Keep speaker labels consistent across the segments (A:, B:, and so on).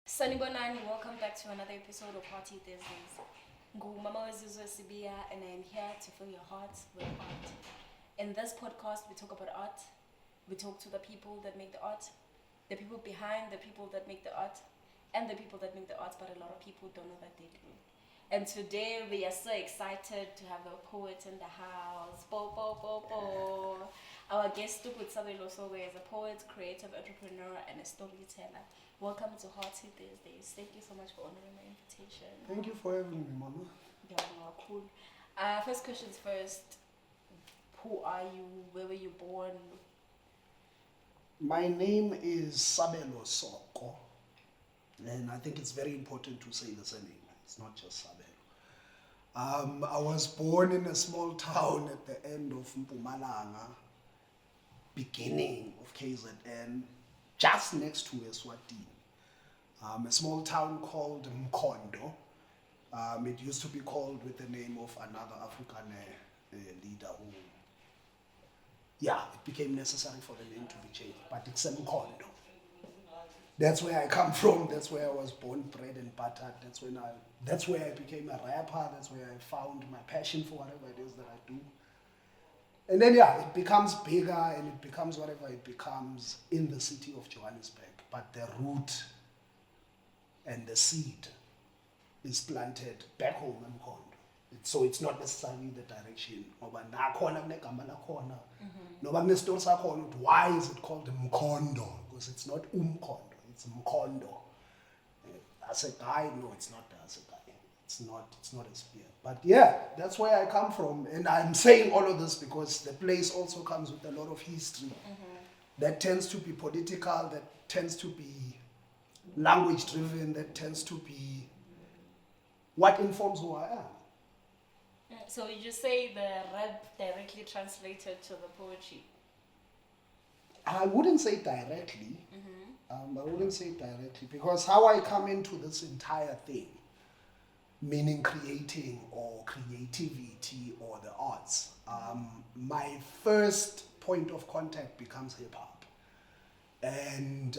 A: Sanibonani, welcome back to another episode of Party Thursdays. Mama Wezuzo Sibia, and I am here to fill your hearts with art. In this podcast, we talk about art. We talk to the people that make the art, the people behind the people that make the art, and the people that make the art, but a lot of people don't know that they do. And today we are so excited to have a poet in the house. Our guest, Sabelo, Soko, is a poet, creative entrepreneur, and a storyteller. Welcome to Party Thursdays. Thank you so much for honoring my invitation.
B: Thank you for having me, Mama.
A: Yeah, cool. First questions first. Who are you? Where were you born?
B: My name is Sabelo Soko, and I think it's very important to say the surname. It's not just Sabelo. I was born in a small town at the end of Mpumalanga, beginning of KZN, just next to Eswatini. A small town called uMkhondo. It used to be called with the name of another African leader who, it became necessary for the name to be changed, but it's uMkhondo. That's where I come from. That's where I was born, bred and buttered. That's where I became a rapper. That's where I found my passion for whatever it is that I do. And then it becomes bigger and it becomes whatever it becomes in the city of Johannesburg. But the root and the seed is planted back home in uMkhondo. So it's not necessarily the direction. Why is it called uMkhondo? Because it's not uMkhondo, it's uMkhondo. As a guy, no, it's not as a guy. It's not a spear. But that's where I come from. And I'm saying all of this because the place also comes with a lot of history. That tends to be political, that tends to be language driven, that tends to be what informs who I am.
A: So you say the rap directly translated to the poetry?
B: I wouldn't say directly. I wouldn't say directly because how I come into this entire thing, meaning creating or creativity or the arts, my first point of contact becomes hip hop. And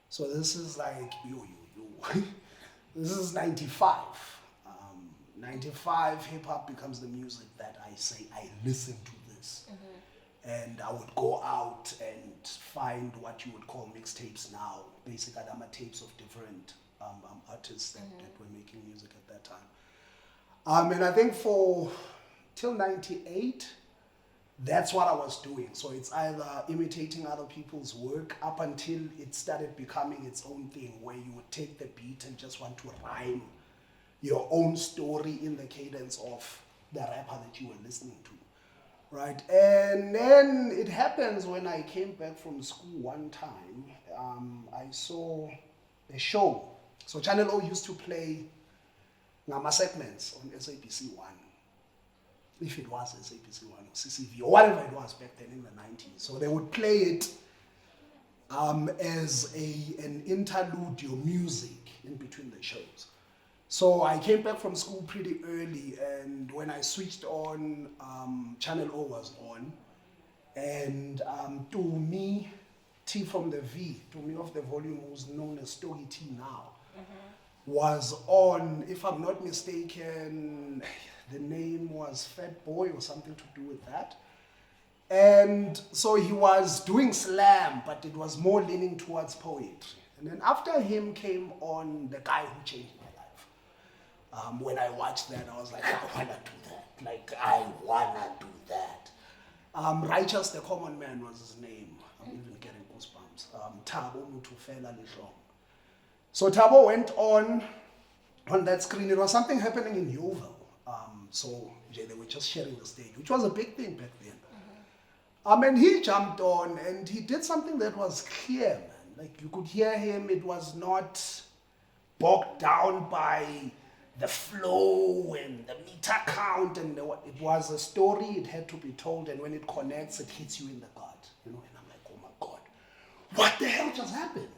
B: so this is like, this is 95. 95 hip hop becomes the music that I say I listen to this. And I would go out and find what you would call mixtapes now, basic Adama tapes of different artists that were making music at that time. And I think till 98, that's what I was doing. So it's either imitating other people's work up until it started becoming its own thing, where you would take the beat and just want to rhyme your own story in the cadence of the rapper that you were listening to. Right, and then it happens when I came back from school one time, I saw a show. So Channel O used to play Ngama segments on SABC 1, if it was SABC 1 or CCV or whatever it was back then in the 90s. So they would play it as an interlude or music in between the shows. So I came back from school pretty early, and when I switched on, Channel O was on, and to me, T from the V, to me of the volume, who's known as Stogie T now, was on. If I'm not mistaken, the name was Fat Boy or something to do with that. And so he was doing slam, but it was more leaning towards poetry. And then after him came on the guy who changed my life. When I watched that, I was like, I wanna do that. I wanna do that. Righteous the Common Man was his name. I'm even getting goosebumps. Thabo Mutufela Lishong. So Thabo went on that screen. It was something happening in Yeovil. So they were just sharing the stage, which was a big thing back then. And he jumped on and he did something that was clear, man. Like you could hear him. It was not bogged down by the flow and the meter count, and it was a story. It had to be told, and when it connects, it hits you in the gut, And I'm like, oh my God, what the hell just happened,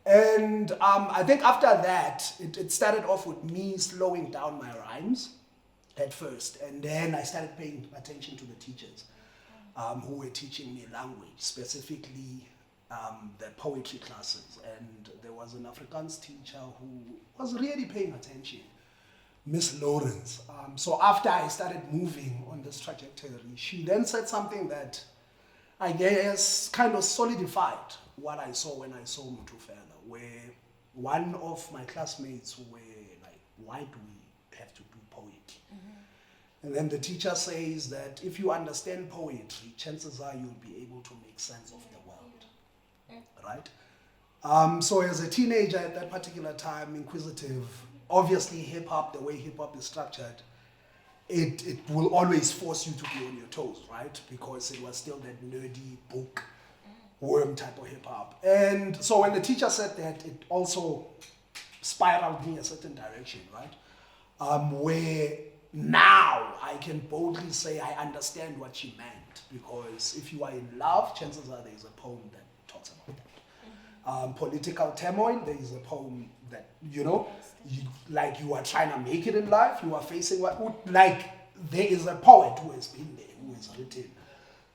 B: And I think after that, it started off with me slowing down my rhymes at first. And then I started paying attention to the teachers who were teaching me language, specifically the poetry classes. And there was an Afrikaans teacher who was really paying attention, Miss Lawrence. So after I started moving on this trajectory, she then said something that I guess kind of solidified what I saw when I saw uMkhondo, where one of my classmates were like, why do we have to do poetry? And then the teacher says that if you understand poetry, chances are you'll be able to make sense of the world, right? So as a teenager at that particular time, inquisitive, obviously hip-hop, the way hip-hop is structured, it will always force you to be on your toes, right? Because it was still that nerdy book worm type of hip-hop. And so when the teacher said that, it also spiraled me a certain direction, right? Where now I can boldly say I understand what she meant, because if you are in love, chances are there is a poem that talks about that. Political turmoil, there is a poem that, you know, you are trying to make it in life, you are facing like there is a poet who has been there, who has written.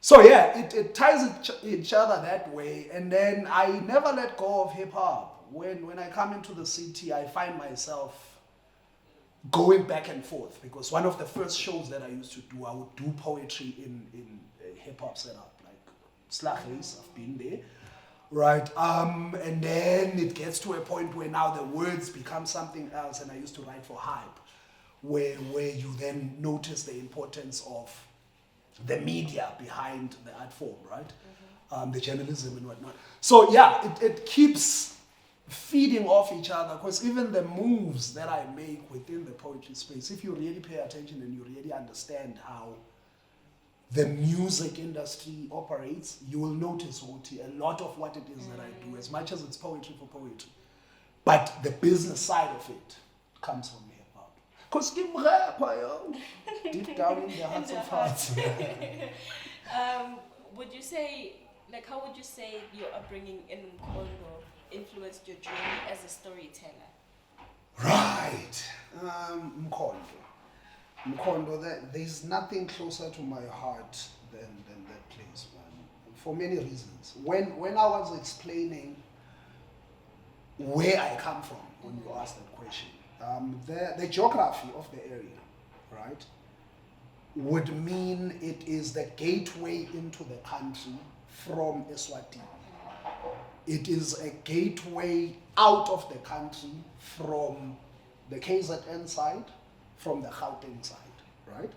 B: So yeah, it ties each other that way. And then I never let go of hip hop. When I come into the city, I find myself going back and forth, because one of the first shows that I used to do, I would do poetry in a hip hop setup, like Slaghuis, I've been there. Right, and then it gets to a point where now the words become something else, and I used to write for Hype, where you then notice the importance of the media behind the art form, right? The journalism and whatnot. So yeah, it keeps feeding off each other, because even the moves that I make within the poetry space, if you really pay attention and you really understand how the music industry operates, you will notice, Oti, a lot of what it is that I do, as much as it's poetry for poetry, but the business side of it comes from hip-hop. Because I'm a rapper, yo. Deep down in the hearts of hearts.
A: Would you say, like, how would you say your upbringing in uMkhondo influenced your journey as a storyteller?
B: Right. uMkhondo, there's nothing closer to my heart than that place, man. For many reasons. When I was explaining where I come from, when you asked that question, the geography of the area, right, would mean it is the gateway into the country from Eswatini. It is a gateway out of the country from the KZN side, from the Gauteng side, right?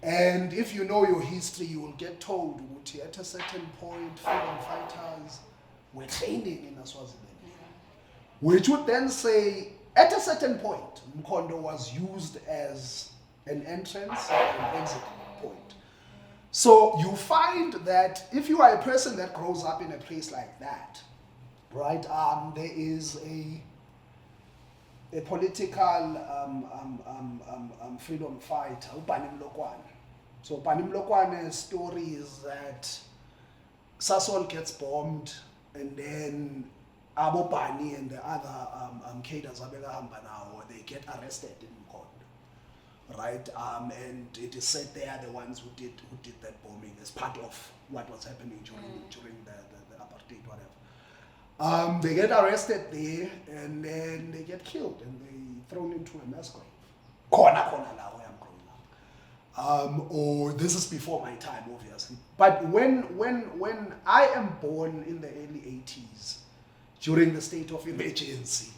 B: And if you know your history, you will get told that at a certain point, freedom fighters were training in Swaziland, which would then say, at a certain point, uMkhondo was used as an entrance and an exit point. So you find that if you are a person that grows up in a place like that, right, there is a political freedom fighter, uBani Mlokwane. So Bani Mlokwane's story is that Sasol gets bombed, and then Abo Bani and the other cadres they get arrested in uMkhondo, right? And it is said they are the ones who did that bombing as part of what was happening during the apartheid, whatever. They get arrested there, and then they get killed, and they thrown into a mass grave. Kona la where I'm growing up. Or this is before my time, obviously. But when I am born in the early 80s, during the state of emergency,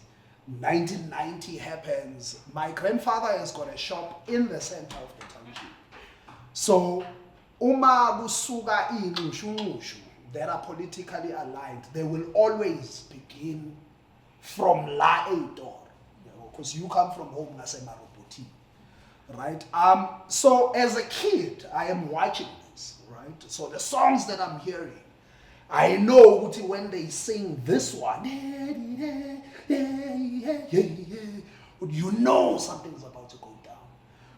B: 1990 happens. My grandfather has got a shop in the center of the township. So, uma busuka inushu that are politically aligned, they will always begin from La Etor, because you come from home Nasemaroboti, right? So as a kid, I am watching this, right? So the songs that I'm hearing, I know when they sing this one, you know something's about to go down.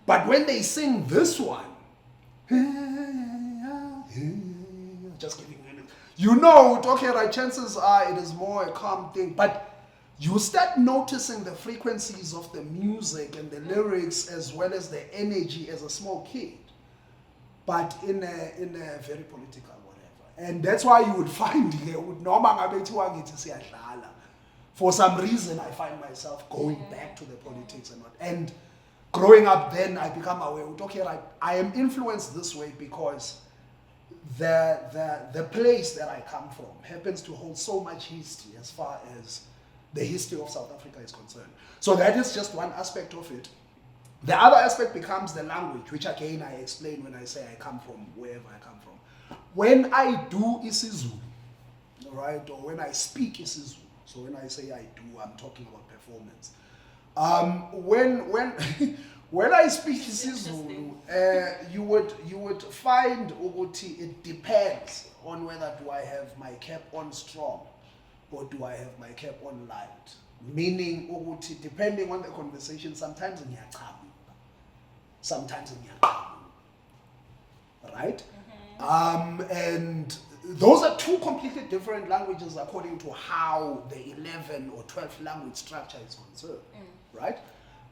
B: But when they sing this one, just giving you know, okay, right, chances are it is more a calm thing, but you start noticing the frequencies of the music and the lyrics as well as the energy as a small kid, but in a very political whatever. And that's why you would find here, for some reason I find myself going back to the politics and what. And growing up then I become aware, okay, right, I am influenced this way because the place that I come from happens to hold so much history as far as the history of South Africa is concerned. So that is just one aspect of it. The other aspect becomes the language, which again I explain when I say I come from wherever I come from. When I do isiZulu, right, or when I speak isiZulu, so when I say I do, I'm talking about performance. When I speak isiZulu, you would find ukuthi it depends on whether do I have my cap on strong or do I have my cap on light. Meaning ukuthi depending on the conversation, sometimes ngiyaqhamuka, sometimes ngiyaqhamuka, right? And those are two completely different languages according to how the 11 or 12 language structure is concerned, right?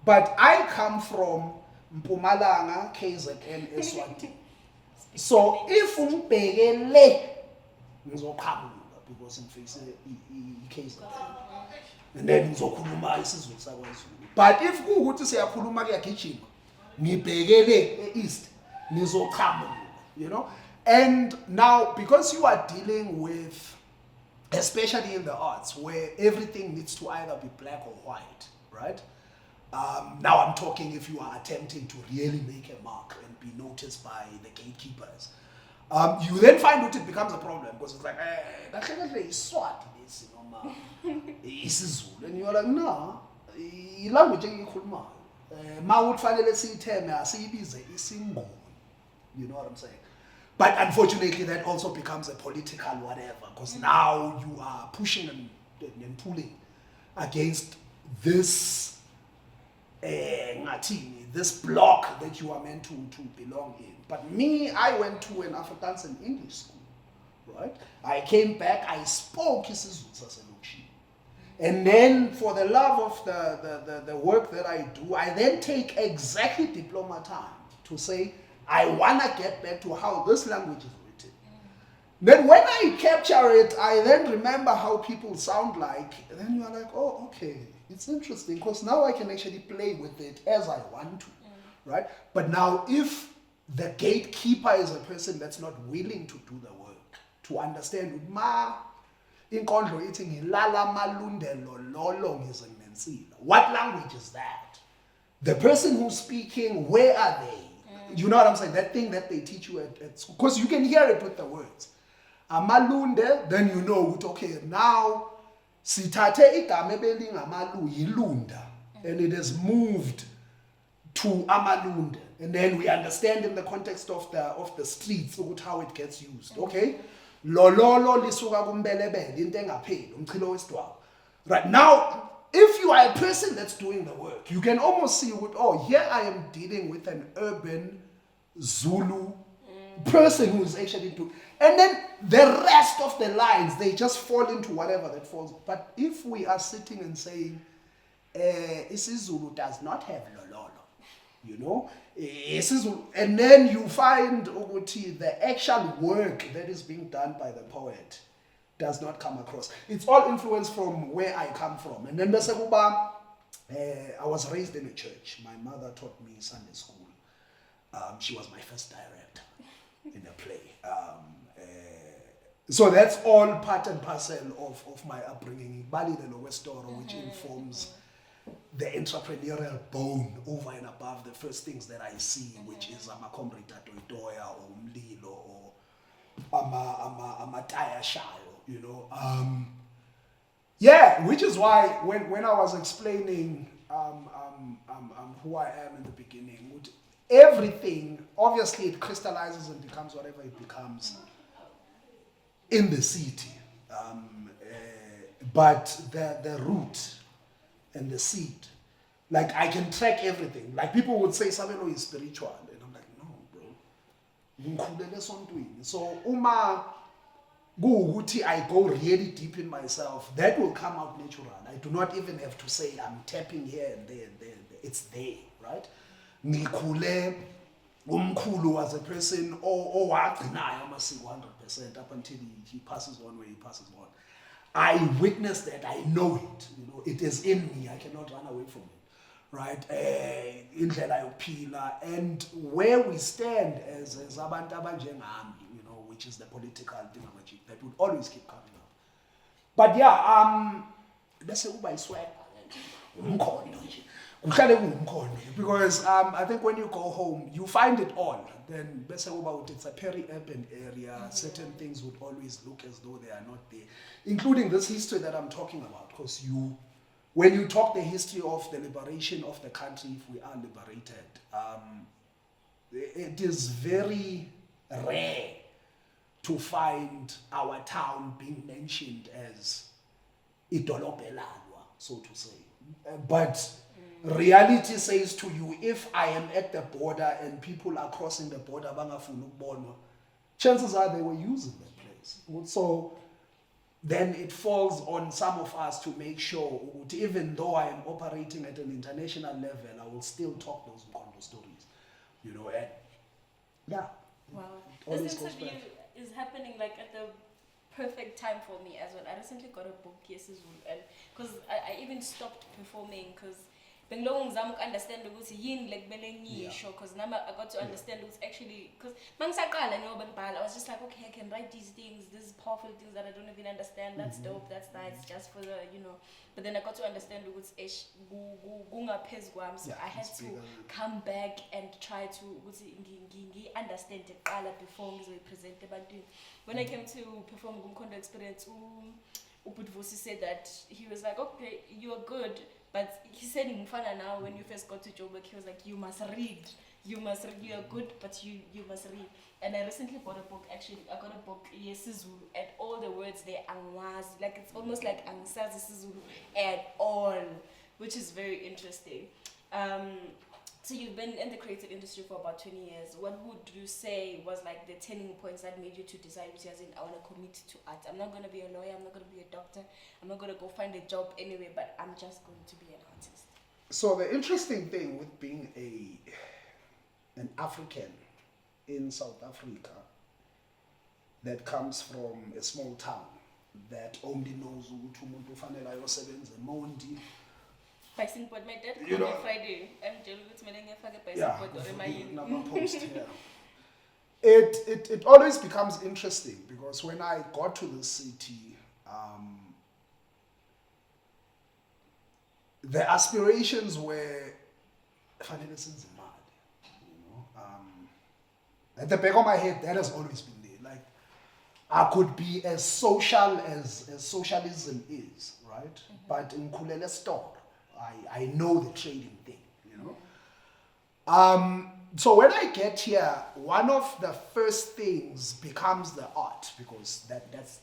B: But I come from Mpumalanga, KZN, Eswatini. So if umbhekele ngizoqhamuka because I'm facing KZN. And then ngizokhuluma isiZulu sakwaZulu. But if kuwukuthi siyakhuluma kuyagijima, ngibhekele east, ngizoqhamuka, you know? And now, because you are dealing with, especially in the arts, where everything needs to either be black or white, right? Now I'm talking if you are attempting to really make a mark and be noticed by the gatekeepers. You then find that it becomes a problem because it's like, and you're like, no, language you know what I'm saying? But unfortunately, that also becomes a political whatever, because now you are pushing and pulling against this this block that you are meant to belong in. But me, I went to an Afrikaans and English school, right? I came back, I spoke isiZulu saselokishini. And then for the love of the work that I do, I then take exactly diploma time to say, I want to get back to how this language is written. Then when I capture it, I then remember how people sound like, and then you are like, oh, okay, it's interesting, because now I can actually play with it as I want to, right? But now if the gatekeeper is a person that's not willing to do the work, to understand, uMkhondo ithi ngilala malundelo lolo ngizimensila. What language is that? The person who's speaking, where are they? You know what I'm saying? That thing that they teach you at school. Because you can hear it with the words. Amalunde, then you know, okay, now, sithathe igama ebelingamalu yilunda, and it has moved to amalunde. And then we understand in the context of the streets how it gets used. Okay? Lololo lisuka kumbelebele, into engapheli, umchilo wesidwaba. Right now, if you are a person that's doing the work, you can almost see, oh, here I am dealing with an urban Zulu person who's actually doing, and then the rest of the lines, they just fall into whatever that falls. But if we are sitting and saying, isiZulu does not have lololo, you know, isiZulu, and then you find the actual work that is being done by the poet does not come across. It's all influenced from where I come from. And then I was raised in a church. My mother taught me Sunday school. She was my first director in a play. So that's all part and parcel of my upbringing. Bali the Lowestoro, which informs the entrepreneurial bone over and above the first things that I see, which is amakombrita toitoya or umlilo or amataya shayo. You know, yeah, which is why when I was explaining who I am in the beginning, everything obviously it crystallizes and becomes whatever it becomes in the city, but the root and the seed, like I can track everything. Like people would say Sabelo is spiritual, and I'm like, no, bro. So I go really deep in myself, that will come out natural. I do not even have to say I'm tapping here and there and there. And there. It's there, right? Ngikhule uMkhondo was a person owagcinayo amasiko 100% up until he passes on where he passes on. I witnessed that. I know it. It is in me. I cannot run away from it, right? Indlela yokuphila, and where we stand as abantu abanjengami, which is the political thing that would always keep coming up. But yeah, bese uba iswagger uMkhondo nje. Kuhlale kuwuMkhondo because I think when you go home you find it all. Then bese uba it's a peri-urban area. Certain things would always look as though they are not there, including this history that I'm talking about. Because when you talk the history of the liberation of the country, if we are liberated, it is very rare to find our town being mentioned as idolobha elalwa, so to say. But reality says to you, if I am at the border and people are crossing the border, bangafuni ukubonwa, chances are they were using that place. So then it falls on some of us to make sure that even though I am operating at an international level, I will still talk those uMkhondo stories. And yeah.
A: Wow. This interview is happening like at the perfect time for me as well. I recently got a book, and because I even stopped performing because bengiloko ngizama ukunderstand ukuthi yini le kumele ngiyisho, because now I got to understand what's actually, because mangisaqala njengoba ngibhala I was just like, okay, I can write these things, these powerful things that I don't even understand. That's dope, that's nice, just for the but then I got to understand ukuthi kungaphezu kwami, so I had to come back and try to ukuthi understand iqala before ngizoyipresent ebantwini. When I came to perform uMkhondo experience, uButvusi said that he was like, okay, you are good. But he said in Mufana now, when you first got to Joburg, he was like, you must read. You are good, but you must read. And I recently bought a book, actually. I got a book, Yesizulu, and all the words there, angwazi. Like, it's almost like angsazi Sizulu at all, which is very interesting. So you've been in the creative industry for about 20 years. What would you say was like the turning points that made you to decide, as in, I want to commit to art? I'm not going to be a lawyer, I'm not going to be a doctor, I'm not going to go find a job anyway, but I'm just going to be an artist.
B: So the interesting thing with being an African in South Africa that comes from a small town that only knows ukuthi umuntu ufanele ayosebenza eMondi.
A: Bicycle board, my dad called me Friday. I'm telling you,
B: it always becomes interesting because when I got to the city, the aspirations were at the back of my head, that has always been there. Like, I could be as social as socialism is, right? But in Kulele store, I know the trading thing, So when I get here, one of the first things becomes the art, because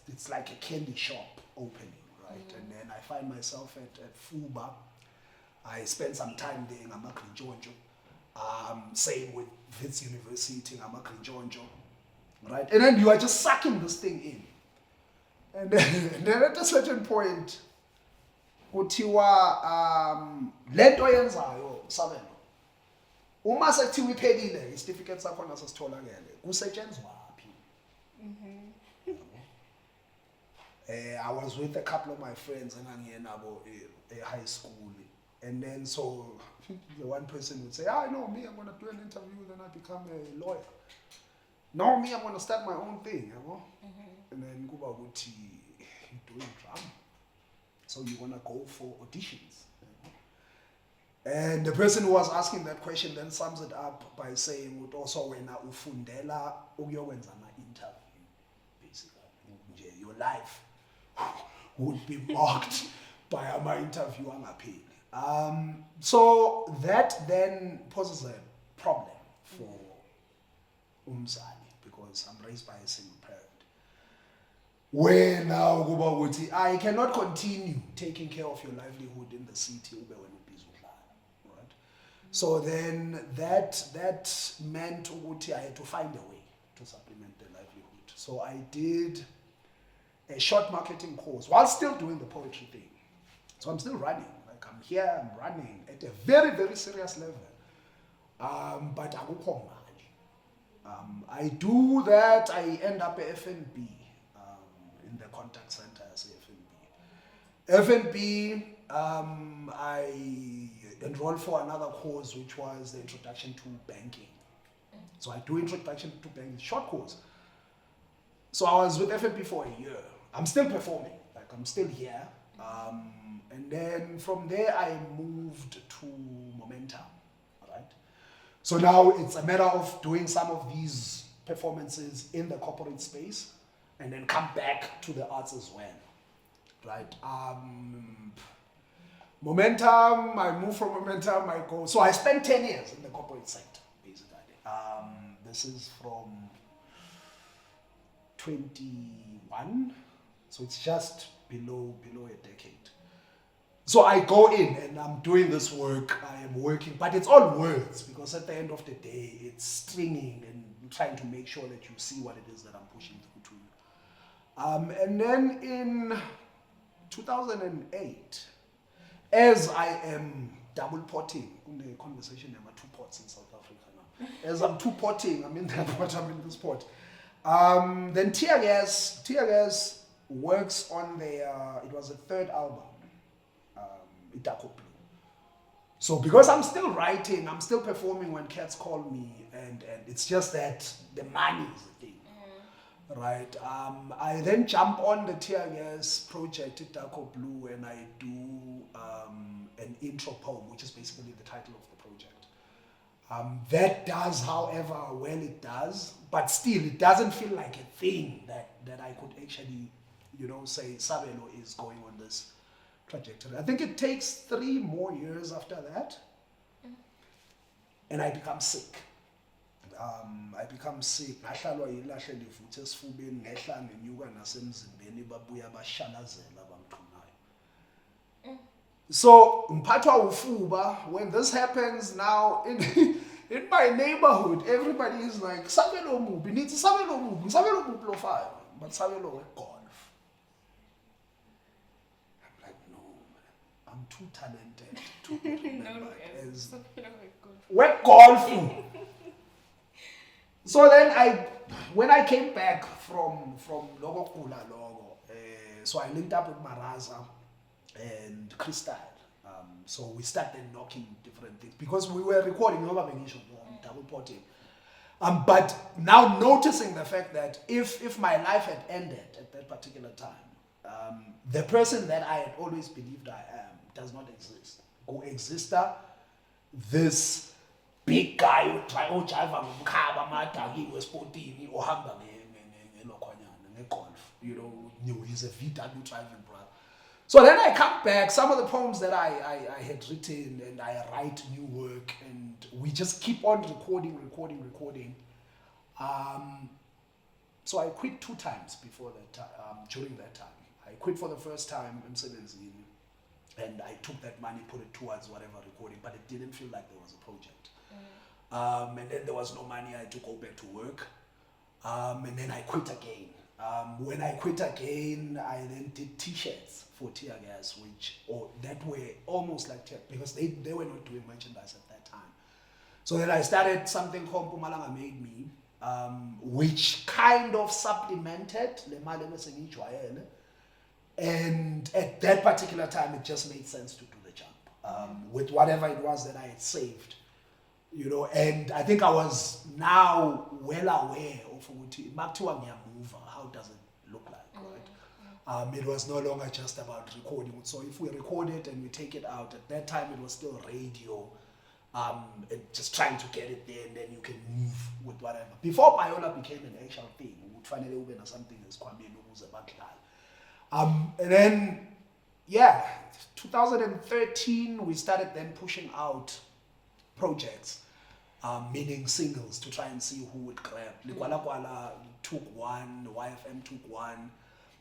B: it's like a candy shop opening, right? And then I find myself at Fuba. I spend some time there in uMkhondo. Same with Wits University in uMkhondo, right? And then you are just sucking this thing in. And then at a certain point, kuthiwa lento yenzayo Sabelo, uma sekuthiwa iphelile isitifiketi sakho nasesitholakele kusetshenzwaphi? I was with a couple of my friends engangiye nabo high school, and then so the one person would say, no, me, I'm going to do an interview, then I become a lawyer. No, me, I'm going to start my own thing, And then kuba ukuthi you're doing drama, so you want to go for auditions. And the person who was asking that question then sums it up by saying, also when ufundela ukuyokwenza ama-interview, basically your life would be marked by ama-interview angapheli. So that then poses a problem for umzali, because I'm raised by a single parent. Where now kuba ukuthi I cannot continue taking care of your livelihood in the city ube wena ubhizi udlala, right? So then that meant ukuthi I had to find a way to supplement the livelihood. So I did a short marketing course while still doing the poetry thing. So I'm still running. Like I'm here, I'm running at a very, very serious level. But akukho mali. I do that, I end up at F&B, in the contact center as F&B. I enrolled for another course, which was the Introduction to Banking. So I do Introduction to Banking, short course. So I was with F&B for a year. I'm still performing, like I'm still here. And then from there, I moved to Momentum, right? So now it's a matter of doing some of these performances in the corporate space and then come back to the arts as well, right? Momentum, I moved from Momentum, so I spent 10 years in the corporate sector, basically. This is from 21, so it's just below a decade. So I go in and I'm doing this work, I am working, but it's all words because at the end of the day, it's stringing and trying to make sure that you see what it is that I'm pushing through to you. And then in 2008, as I am double potting, in the conversation there are 2 pots in South Africa now. As I'm 2 potting, I'm in that pot, I'm in this pot. Then Tear Gas works on their, it was the 3rd album, Soko. So because I'm still writing, I'm still performing when cats call me, and it's just that the money is the thing, right? I then jump on the Tear Gas project, Soko, and I do an intro poem, which is basically the title of the project. That does, however, well it does, but still it doesn't feel like a thing that I could actually, say Sabelo is going on this trajectory. I think it takes 3 more years after that, and I become sick. Ngahlalwa yilahle livuthe esifubeni, ngehla ngenyuka nasemzimbeni, babuya bashalazela bamthunayo. So mphathwa ufuba. When this happens now in my neighborhood, everybody is like, Sabelo mubi, nithi Sabelo mubi lo fire, but Sabelo work golf. I'm like, no, man, I'm too talented to be remembered as work golf. So then when I came back from Logo Kula Logo, so I linked up with Maraza and Crystal. So we started knocking different things because we were recording double potting. But now noticing the fact that if my life had ended at that particular time, the person that I had always believed I am does not exist. Go exister, this big guy who try to drive ngomkhaba amadaki wesportini ohamba ngelokhwanyana ngegolf, he's a VW driving brother. So then I come back, some of the poems that I had written, and I write new work, and we just keep on recording. So I quit 2 times before that time, during that time. I quit for the first time in Sabelo, and I took that money, put it towards whatever recording, but it didn't feel like there was a project. And then there was no money, I had to go back to work. And then I quit again. When I quit again, I then did t-shirts for Tear Gas, that were almost like because they were not doing merchandise at that time. So then I started something called Mpumalanga Made Me, which kind of supplemented le mali ebesengiyijwayele. And at that particular time, it just made sense to do the jump with whatever it was that I had saved. And I think I was now well aware of how does it look like, right? It was no longer just about recording. So if we record it and we take it out, at that time it was still radio, and just trying to get it there, and then you can move with whatever. Before Biola became an actual thing, we would finally open something as Kwame knows about that. And then, 2013, we started then pushing out projects. Meaning singles, to try and see who would grab. Likwala Kwala took one, YFM took one.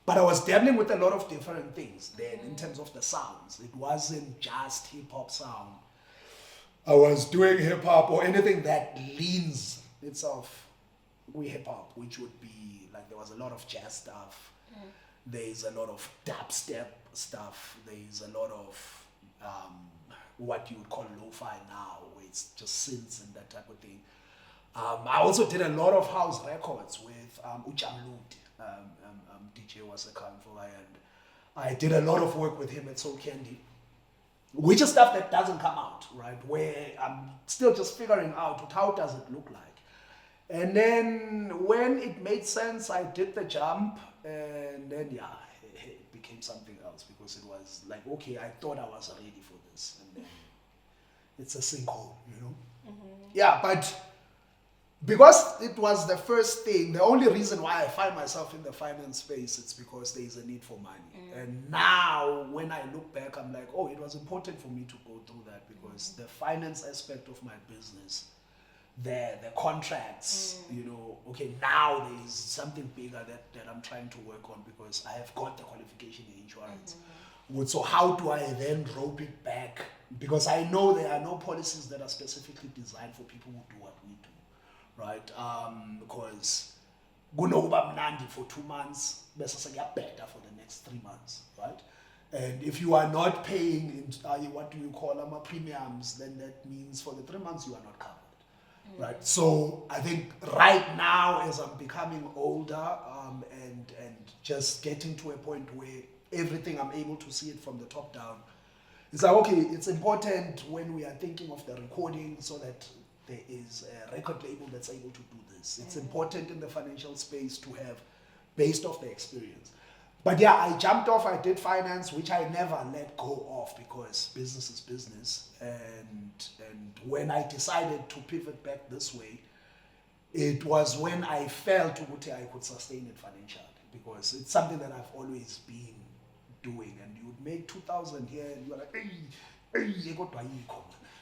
B: But I was dabbling with a lot of different things then in terms of the sounds. It wasn't just hip-hop sound. I was doing hip-hop or anything that leans itself with hip-hop, which would be, like there was a lot of jazz stuff. There's a lot of dubstep stuff. There's a lot of what you would call lo-fi now, where it's just synths and that type of thing. I also did a lot of house records with uMkhondo, DJ was a for and I did a lot of work with him at Soko, which is stuff that doesn't come out, right? Where I'm still just figuring out how does it look like. And then when it made sense, I did the jump, and then it became something else because it was like, okay, I thought I was ready for this, and then it's a sinkhole, you know? Mm-hmm. Yeah, but because it was the first thing, the only reason why I find myself in the finance space, it's because there is a need for money. And now when I look back, I'm like, oh, it was important for me to go through that because the finance aspect of my business, the contracts, you know, okay, now there's something bigger that I'm trying to work on because I have got the qualification in insurance. So how do I then rope it back? Because I know there are no policies that are specifically designed for people who do what we do, right? Because kunokuba mnandi for 2 months, bese sekuyabheda for the next 3 months, right? And if you are not paying, what do you call them, premiums, then that means for the 3 months you are not covered. Right, so I think right now as I'm becoming older and just getting to a point where everything I'm able to see it from the top down, it's like, okay, it's important when we are thinking of the recording so that there is a record label that's able to do this. It's important in the financial space to have based off the experience. But yeah, I jumped off, I did finance, which I never let go of because business is business. And when I decided to pivot back this way, it was when I felt I could sustain it financially because it's something that I've always been doing. And you would make 2,000 here and you're like, hey, go to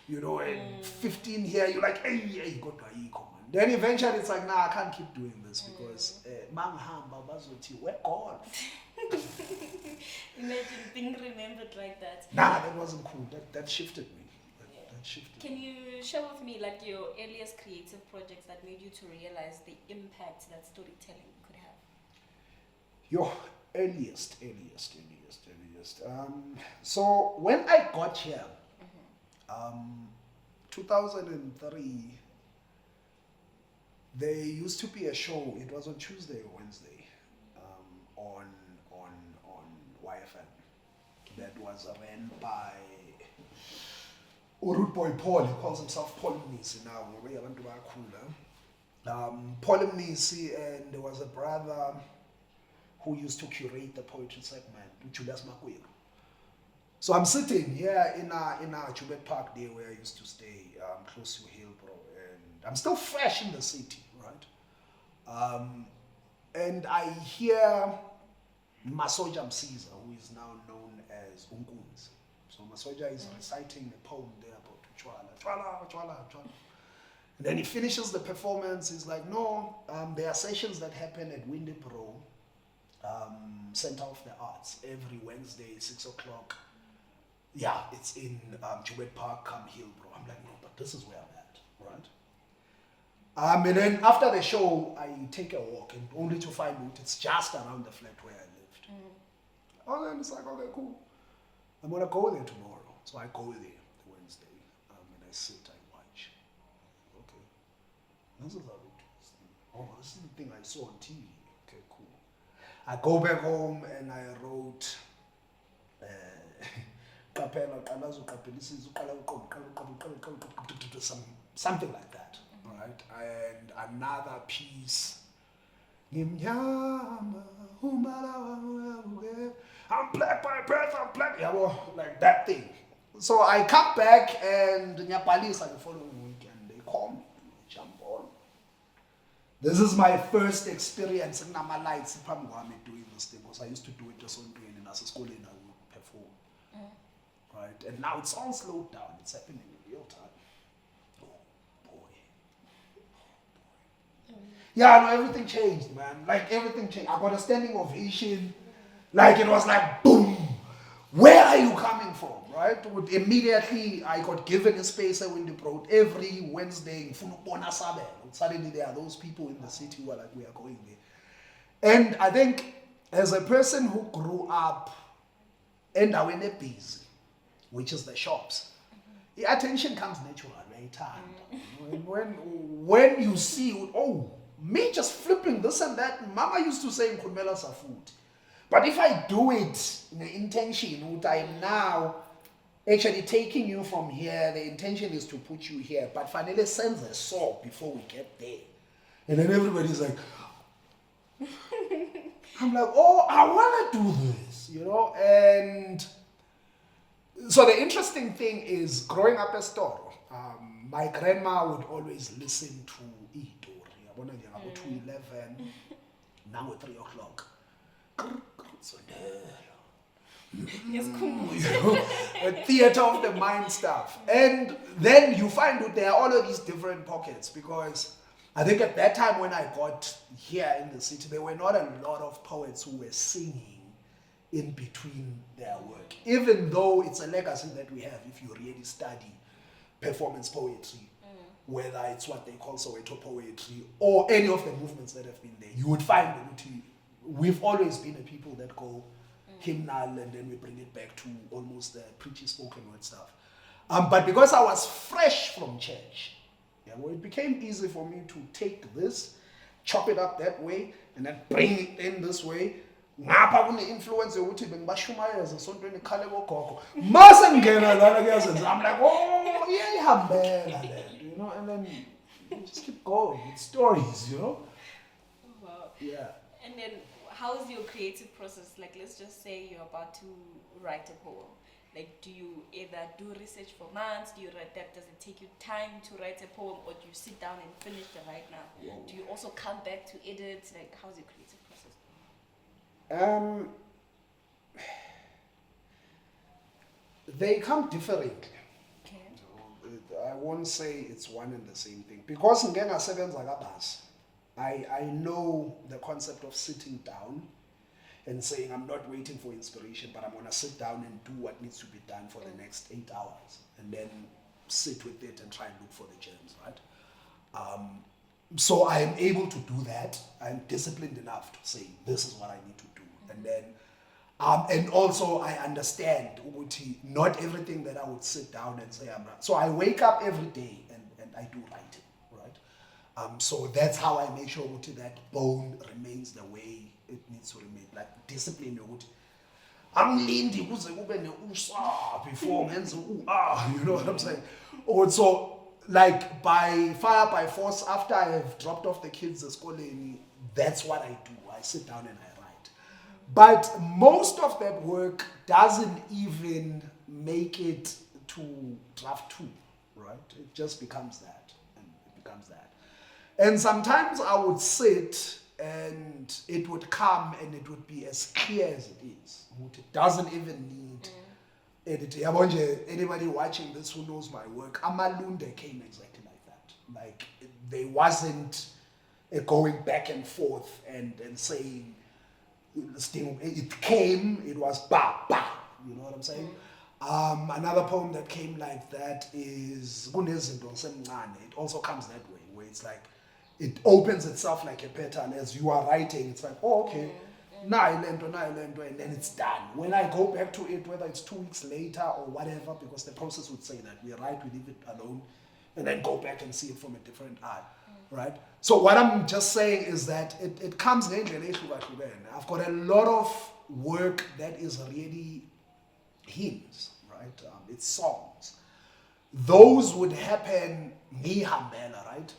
B: you know, and 15 here, you're like, hey, go to Then eventually it's like, nah, I can't keep doing this because we're gone.
A: Imagine being remembered like that.
B: Nah, that wasn't cool. That shifted me. That shifted.
A: Can you share with me like your earliest creative projects that made you to realize the impact that storytelling could have?
B: Your earliest. So when I got here, 2003, there used to be a show. It was on Tuesday or Wednesday, on YFM. That was ran by Root Boy Paul. He calls himself Paul Mnisi now. Paul Mnisi, and there was a brother who used to curate the poetry segment, Julius Makwiro. So I'm sitting here in a Joburg Park there where I used to stay, close to Hillbrow, and I'm still fresh in the city, right? And I hear Masoja Msiza, who is now known as uMkhondo. So Masoja is reciting a poem there about Chwala. And then he finishes the performance. He's like, no, there are sessions that happen at Windybro, Center of the Arts, every Wednesday, 6 o'clock. Yeah, it's in Joburg Park, come Hillbrow. I'm like, no, but this is where I'm at, right? And then after the show, I take a walk, and only to find out it's just around the flat where I lived. Oh, then it's like, okay, cool. I'm gonna go there tomorrow. So I go there Wednesday, and I sit, I watch. Okay, this is how we do this thing. Oh, this is the thing I saw on TV. Okay, cool. I go back home and I wrote something like that, right? And another piece. I'm black by birth, I'm black. Yeah, well, like that thing. So I come back and Nyapalisa the following weekend, they call me, jump on. This is my first experience in Namalites doing this thing, because I used to do it just on doing and as a school and I would perform. Right? And now it's all slowed down, it's happening in real time. Oh boy. Yeah, no, everything changed, man. Like everything changed. I got a standing ovation. Like it was like boom. Where are you coming from? Right? Immediately I got given a space at Windybro every Wednesday in Sabelo. Suddenly there are those people in the city who are like, we are going there. And I think as a person who grew up endaweni busy, which is the shops, the attention comes natural, right? When you see, oh, me just flipping this and that, Mama used to say, "Nkhulumela safuthi." But if I do it in the intention, I am now actually taking you from here, the intention is to put you here, but Fanele sends a saw before we get there. And then everybody's like, I'm like, oh, I want to do this, And so the interesting thing is, growing up as Toro, my grandma would always listen to Itori. I want to go to 11, now at 3 o'clock. A theater of the mind stuff. And then you find that there are all of these different pockets, because I think at that time when I got here in the city, there were not a lot of poets who were singing in between their work, even though it's a legacy that we have if you really study performance poetry, whether it's what they call Soweto poetry or any of the movements that have been there. You would find that we've always been a people that go hymnal and then we bring it back to almost the preachy spoken word stuff. But because I was fresh from church, it became easy for me to take this, chop it up that way, and then bring it in this way. Ngapha kune-influence yokuthi bengibashumayeza esontweni ekhale kogogo. Mase ngena lana kuyazenza. I'm like, oh, iyayihambela lento, and then you just keep going. It's stories,
A: Wow.
B: Yeah.
A: And then how's your creative process? Like, let's just say you're about to write a poem. Like, do you either do research for months? Do you write that? Does it take you time to write a poem, or do you sit down and finish the right now?
B: Whoa.
A: Do you also come back to edit? Like, how's your creative process?
B: They come differently.
A: Okay.
B: I won't say it's one and the same thing, because I know the concept of sitting down and saying, I'm not waiting for inspiration, but I'm going to sit down and do what needs to be done for the next 8 hours, and then sit with it and try and look for the gems, right? So I am able to do that. I'm disciplined enough to say, this is what I need to do. And then, and also I understand not everything that I would sit down and say I'm right. So I wake up every day and I do writing, right? So that's how I make sure that bone remains the way it needs to remain. Like discipline, angilindi kuze kube ne-usa before ngenze you know what I'm saying? Also, like by fire by force, after I have dropped off the kids at school, that's what I do. I sit down and I write. But most of that work doesn't even make it to draft 2, right? It just becomes that, and it becomes that. And sometimes I would sit and it would come and it would be as clear as it is. It doesn't even need editing. Anybody watching this who knows my work, Amalunde came exactly like that. Like, there wasn't a going back and forth and saying, it came, it was ba, ba. You know what I'm saying? Another poem that came like that is Kunezinto Semncane. It also comes that way, where it's like, it opens itself like a pattern as you are writing. It's like, oh, okay, na-ilento, and then it's done. When I go back to it, whether it's 2 weeks later or whatever, because the process would say that we write, we leave it alone, and then go back and see it from a different eye, right? So what I'm just saying is that it comes ngendlela ehlukahlukene. I've got a lot of work that is really hymns, right? It's songs. Those would happen ngihambela, right?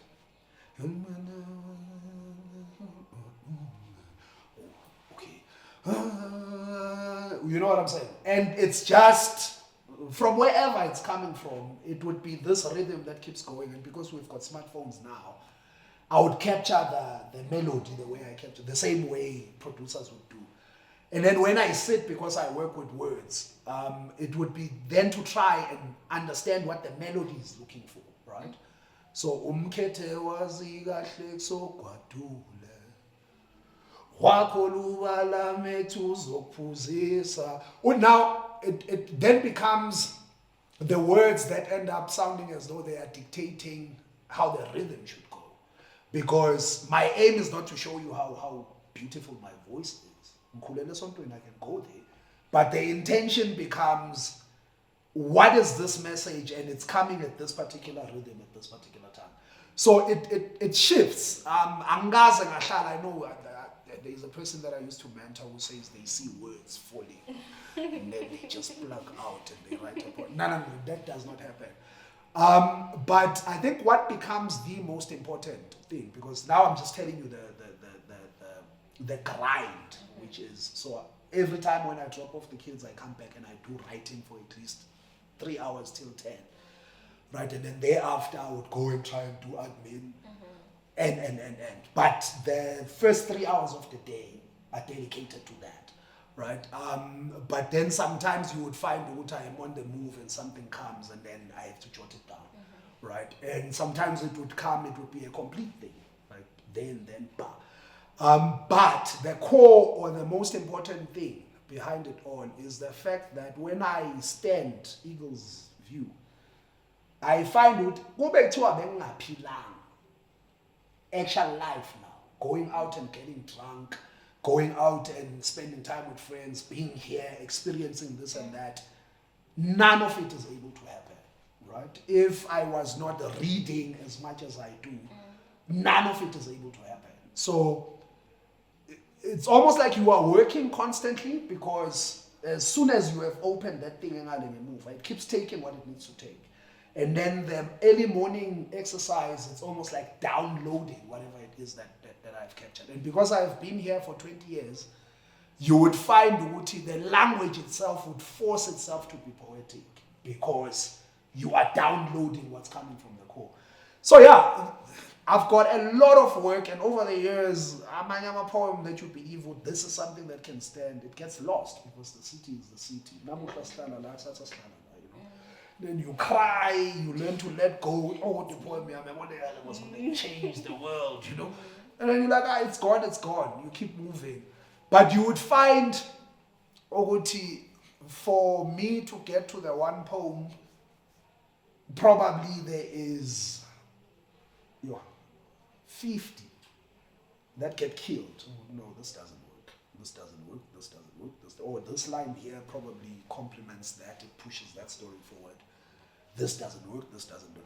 B: Okay. You know what I'm saying? And it's just, from wherever it's coming from, it would be this rhythm that keeps going. And because we've got smartphones now, I would capture the melody the way I capture, the same way producers would do. And then when I sit, because I work with words, it would be then to try and understand what the melody is looking for, right? So umkhethe wazi kahle kusogwadule wakho lubala methu uzokuphuzisa. Now it then becomes the words that end up sounding as though they are dictating how the rhythm should go, because my aim is not to show you how beautiful my voice is. Ngikhulele esontweni, I can go there. But the intention becomes, what is this message? And it's coming at this particular rhythm at this particular time. So it shifts. Angaze ngahlala, I know there is a person that I used to mentor who says they see words falling and then they just plug out and they write a poem. No, that does not happen. But I think what becomes the most important thing, because now I'm just telling you the grind, which is, so every time when I drop off the kids, I come back and I do writing for at least 3 hours till 10. Right, and then thereafter I would go and try and do admin, and. But the first 3 hours of the day are dedicated to that, right? But then sometimes you would find that I am on the move and something comes and then I have to jot it down, right? And sometimes it would come, it would be a complete thing, right? Then, bah. But the core or the most important thing behind it all is the fact that when I stand Eagle's view, I find it go back to actual life now. Going out and getting drunk, going out and spending time with friends, being here, experiencing this and that. None of it is able to happen, right? If I was not reading as much as I do, none of it is able to happen. So it's almost like you are working constantly, because as soon as you have opened that thing and move, it keeps taking what it needs to take. And then the early morning exercise, it's almost like downloading whatever it is that I've captured. And because I've been here for 20 years, you would find the language itself would force itself to be poetic, because you are downloading what's coming from the core. So yeah, I've got a lot of work, and over the years, a poem that you believe, this is something that can stand, it gets lost, because the city is the city. Then you cry, you learn to let go. Oh, the poem was going to change the world, you know. And then you're like, it's gone, it's gone. You keep moving. But you would find, for me to get to the one poem, probably there is 50 that get killed. Oh, no, this doesn't work. This doesn't work. This doesn't work. This line here probably complements that. It pushes that story forward. This doesn't work. This doesn't work.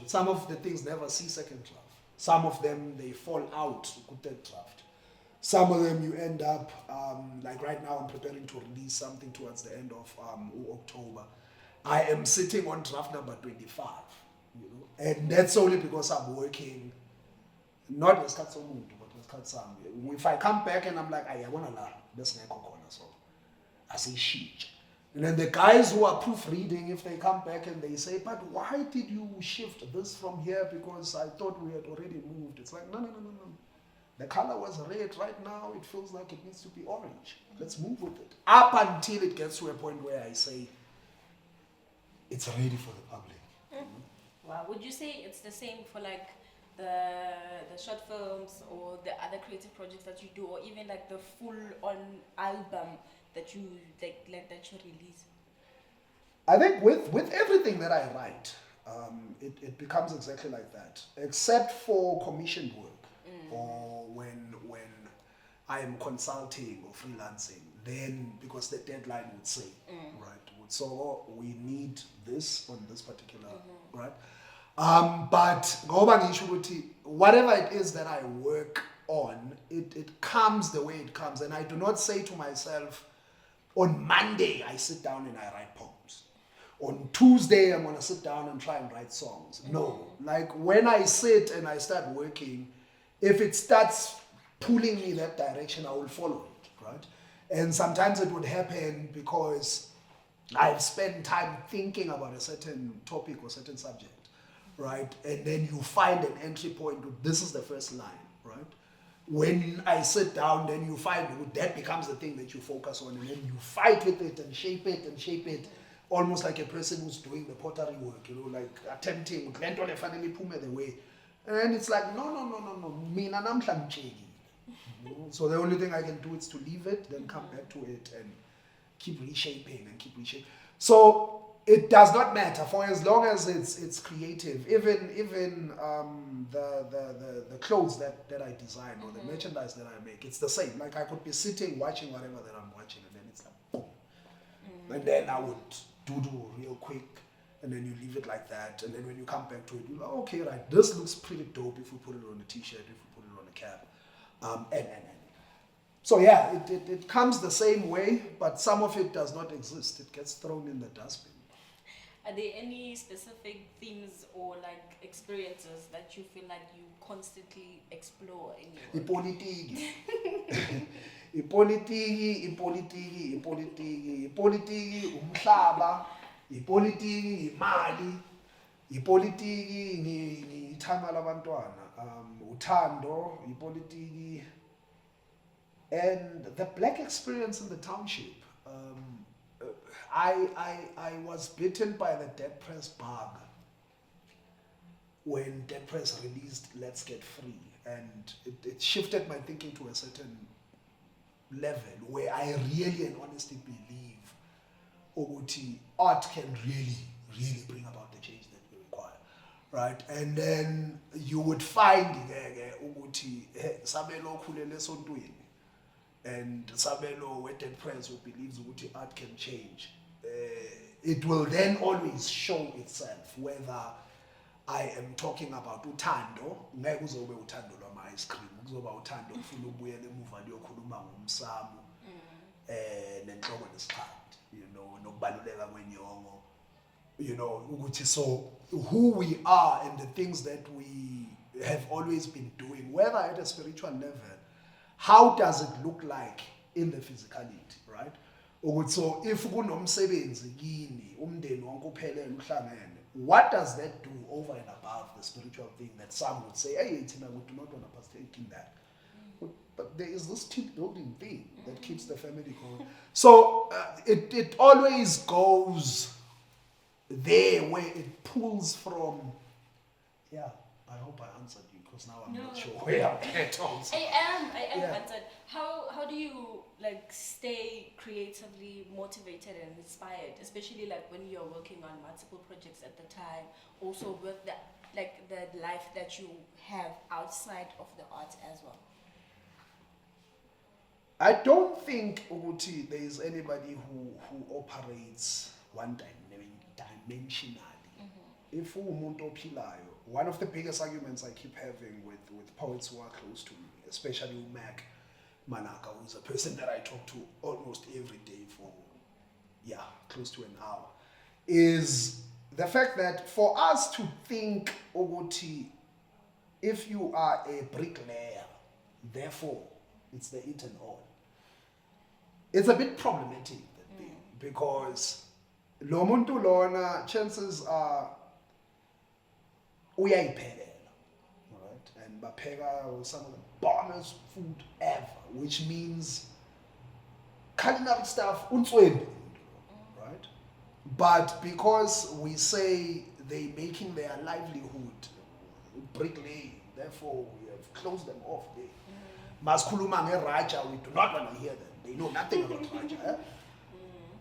B: Some of the things never see second draft. Some of them, they fall out third draft. Some of them you end up, like right now I'm preparing to release something towards the end of October. I am sitting on draft number 25. You know? And that's only because I'm working, not as cut some but as cut some. If I come back and I'm like, I want to learn, this is so I say shit. And then the guys who are proofreading, if they come back and they say, but why did you shift this from here? Because I thought we had already moved. It's like, no. The color was red. Right now, it feels like it needs to be orange. Let's move with it. Up until it gets to a point where I say, it's ready for the public.
A: Wow. Would you say it's the same for like the short films or the other creative projects that you do, or even like the full-on album that you that you release?
B: I think with everything that I write, it becomes exactly like that, except for commissioned work or when I am consulting or freelancing. Then because the deadline would say, right, so we need this on this particular right. But whatever it is that I work on, it comes the way it comes, and I do not say to myself, on Monday, I sit down and I write poems. On Tuesday, I'm going to sit down and try and write songs. No. Like when I sit and I start working, if it starts pulling me that direction, I will follow it, right? And sometimes it would happen because I've spent time thinking about a certain topic or certain subject, right? And then you find an entry point. This is the first line, right? When I sit down, then you find that becomes the thing that you focus on, and then you fight with it and shape it, almost like a person who's doing the pottery work, you know, like attempting, finally pull the way. And it's like, no, mina namhlanje. So the only thing I can do is to leave it, then come back to it and keep reshaping. So It does not matter for as long as it's creative. Even the clothes that I design or the merchandise that I make, it's the same. Like I could be sitting watching whatever that I'm watching, and then it's like boom, and then I would do real quick, and then you leave it like that, and then when you come back to it, you're like, okay, right, this looks pretty dope if we put it on a t-shirt, if we put it on a cap, and. So yeah, it comes the same way, but some of it does not exist. It gets thrown in the dustbin.
A: Are there any specific themes or like experiences that you feel like you constantly explore in your work?
B: Ipolitiki, umhlaba, ipolitiki, imali, ipolitiki, ngithanda labantwana, uthando, ipolitiki, and the black experience in the township. I was bitten by the Dead Press bug when Dead Press released Let's Get Free, and it shifted my thinking to a certain level where I really and honestly believe Oguti art can really bring about the change that we require, right? And then you would find Oguti Sabelo khulele esontweni, and Sabelo Dead Press who believes Oguti art can change. It will then always show itself whether I am talking about uthando, ngeke kuzobe uthando lwama ice cream, kuzoba uthando ufuna ubuyela emuva liyokhuluma ngomsamu nenhloko nesikhandi, nokubaluleka kwenyongo, ukuthi so who we are and the things that we have always been doing, whether at a spiritual level, how does it look like in the physicality, right? So if kunomsebenzi kini umndeni wonke uphelele uhlangene, what does that do over and above the spiritual thing that some would say, hey, Tina, we do not want to partake in that. But there is this team building thing that keeps the family going. So it always goes there where it pulls from. Yeah, I hope I answered you, because now I'm not sure where I'm at also.
A: I am answered. How do you like stay creatively motivated and inspired, especially like when you're working on multiple projects at the time, also with the life that you have outside of the art as well?
B: I don't think Uguti there is anybody who operates one-dimensionally. If umuntu ophilayo, one of the biggest arguments I keep having with poets who are close to me, especially uMac Manaka, who's a person that I talk to almost every day for close to an hour, is the fact that for us to think Uguti, if you are a bricklayer, therefore it's the it and all. It's a bit problematic, that thing, because lo muntu lona, chances are uyayiphelela, right? And bapheka some of the bombest food ever, which means culinary stuff untswembe, right? But because we say they making their livelihood bricklaying, therefore we have closed them off there. Maskhuluma nge-Raja, we do not want to hear them. They know nothing about Raja. Eh?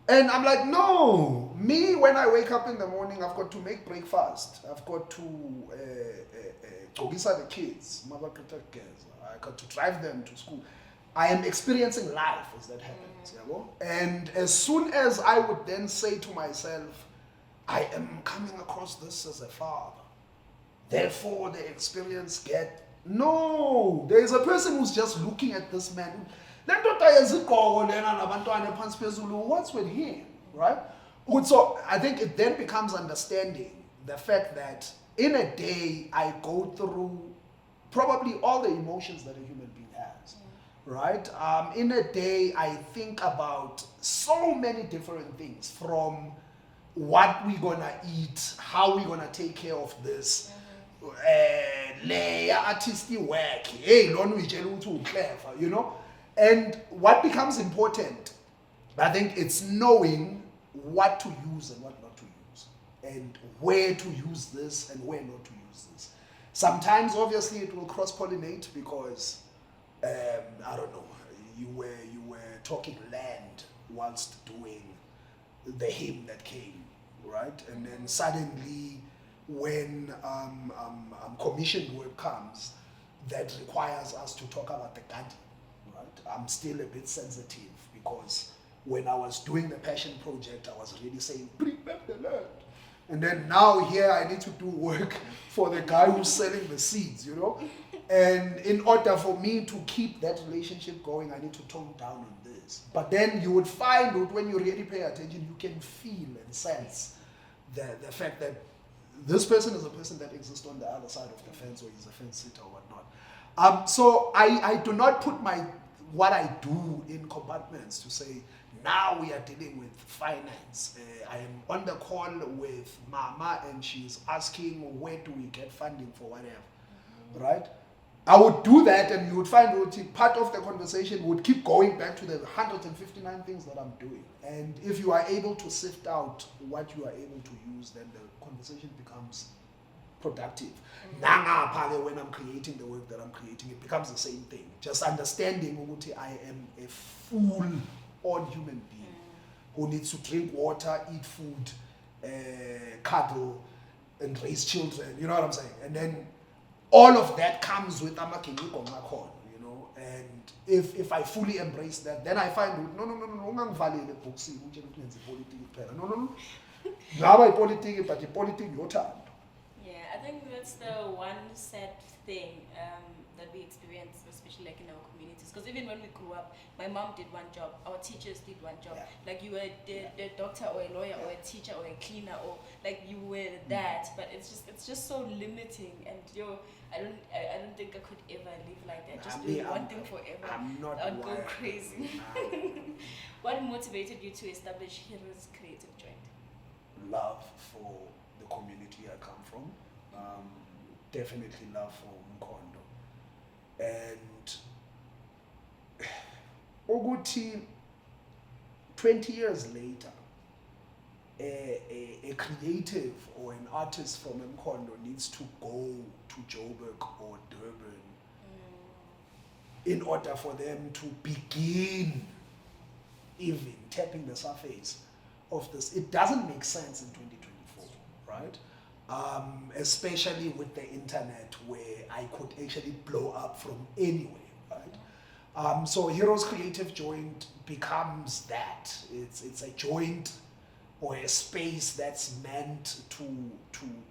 B: And I'm like, no. Me, when I wake up in the morning, I've got to make breakfast. I've got to the kids. I got to drive them to school. I am experiencing life as that happens. And as soon as I would then say to myself, I am coming across this as a father, therefore the experience no, there is a person who's just looking at this man. What's with him, right? So I think it then becomes understanding the fact that in a day I go through probably all the emotions that a human being has, right? In a day I think about so many different things, from what we're gonna eat, how we're gonna take care of this, artistic work, and what becomes important, I think, it's knowing what to use and what not to use, and where to use this and where not to use this. Sometimes obviously it will cross-pollinate, because I don't know, you were talking land whilst doing the hymn that came right? And then suddenly, when commissioned work comes that requires us to talk about the garden, right? I'm still a bit sensitive because when I was doing the passion project, I was really saying, bring back the land. And then now here I need to do work for the guy who's selling the seeds, you know? And in order for me to keep that relationship going, I need to tone down on this. But then you would find that when you really pay attention, you can feel and sense the fact that this person is a person that exists on the other side of the fence, or he's a fence sitter or whatnot. So I do not put what I do in compartments to say, now we are dealing with finance. I am on the call with Mama and she's asking where do we get funding for whatever, right? I would do that and you would find that part of the conversation would keep going back to the 159 things that I'm doing. And if you are able to sift out what you are able to use, then the conversation becomes productive. Nangapha when I'm creating the work that I'm creating, it becomes the same thing. Just understanding ukuthi I am a full-on human being who needs to drink water, eat food, cuddle, and raise children. You know what I'm saying? And then all of that comes with amakenyiko ngakhona, you know. And if I fully embrace that, then I find no, ungangivalele ebhoksini utshela ukuthi ngenza ipolitiki kuphela. No. Ngaba ipolitiki, but ipolitiki yothando.
A: Yeah, I think that's the one sad thing that we experience, especially like in our communities. Because even when we grew up, my mom did one job, our teachers did one job.
B: Yeah.
A: Like you were a doctor or a lawyer or a teacher or a cleaner, or like you were that. But it's just so limiting. And I don't think I could ever live like that. Just doing one thing forever.
B: I'm not.
A: I'd go crazy. What motivated you to establish Heroes Creative Joint?
B: Love for the community I come from. Definitely love for uMkhondo. And ukuthi 20 years later, a creative or an artist from uMkhondo needs to go to Joburg or Durban in order for them to begin even tapping the surface of this. It doesn't make sense in 2024, right? Especially with the internet, where I could actually blow up from anywhere, right? So Heroes Creative Joint becomes that. It's a joint or a space that's meant to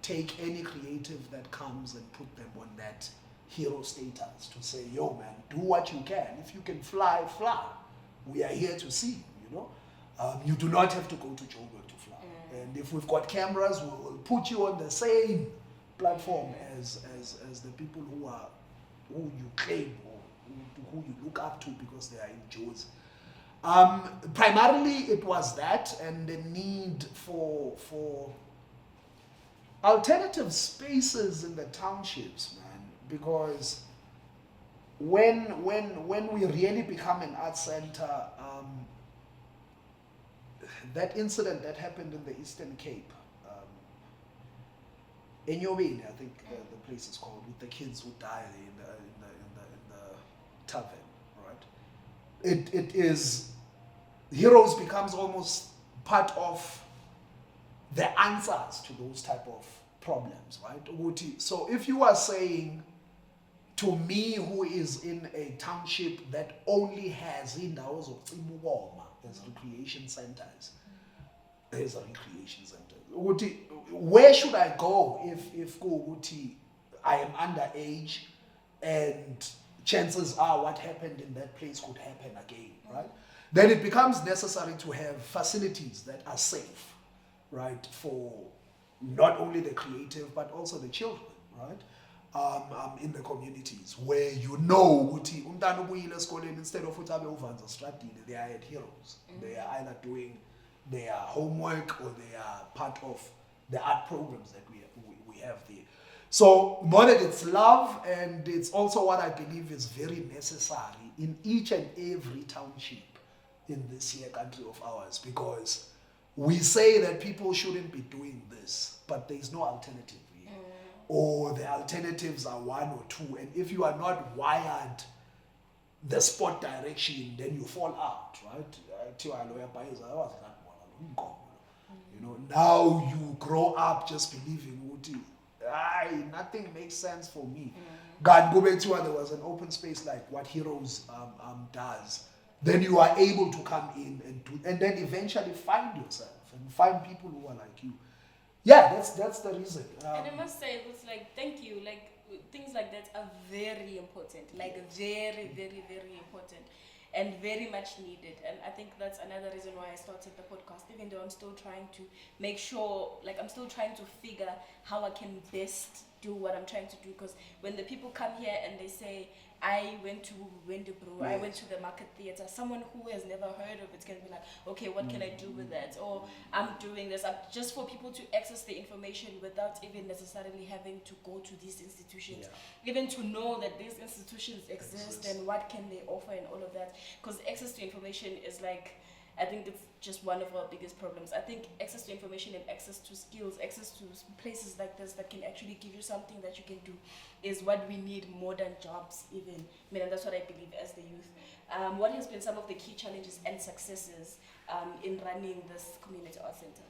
B: take any creative that comes and put them on that hero status, to say, yo man, do what you can. If you can fly, fly. We are here to see, you know. You do not have to go to Joburg to fly. And if we've got cameras, we will put you on the same platform as the people who you claim or who you look up to because they are in Joburg. Primarily it was that, and the need for alternative spaces in the townships, man, because when we really become an art center, that incident that happened in the Eastern Cape, Enyobeni, I think the place is called, with the kids who died in the tavern, right? It is, Heroes becomes almost part of the answers to those type of problems, right? So if you are saying to me, who is in a township that only has indawo zokucima ukoma as recreation centers, as a recreation center, where should I go if I am underage and chances are what happened in that place could happen again, right? Then it becomes necessary to have facilities that are safe, right, for not only the creative but also the children, right? In the communities where you know ukuthi umntana ubuyile esikoleni, instead of ukuthi abe uvanza stradini, they are at Heroes. They are either doing their homework or they are part of the art programs that we have there. So more than it's love, and it's also what I believe is very necessary in each and every township in this here country of ours, because we say that people shouldn't be doing this, but there is no alternative here. Or the alternatives are one or two, and if you are not wired the sport direction, then you fall out, right? You know, now you grow up just believing ukuthi nothing makes sense for me. God, go back to where there was an open space like what Heroes does. Then you are able to come in and do, and then eventually find yourself and find people who are like you. Yeah, that's the reason.
A: And I must say, it was like, thank you. Like, things like that are very important. Like, very, very, very important. And very much needed. And I think that's another reason why I started the podcast, even though I'm still trying to make sure, like, I'm still trying to figure how I can best do what I'm trying to do. Because when the people come here and they say, I went to Wendebro, I went to the Market Theatre, someone who has never heard of it's going to be like, okay, what can I do with that? Or I'm doing this. Just for people to access the information without even necessarily having to go to these institutions. Even to know that these institutions exist and what can they offer and all of that. Because access to information is like, I think it's just one of our biggest problems. I think access to information and access to skills, access to places like this that can actually give you something that you can do is what we need more than jobs even. I mean, and that's what I believe as the youth. What has been some of the key challenges and successes in running this community art center?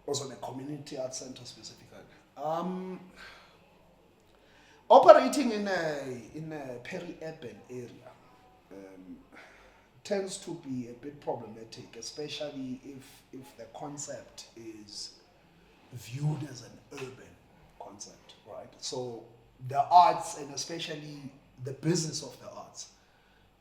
B: Also the community art center specifically. Operating in a peri-urban area tends to be a bit problematic, especially if the concept is viewed as an urban concept, right? So the arts, and especially the business of the arts,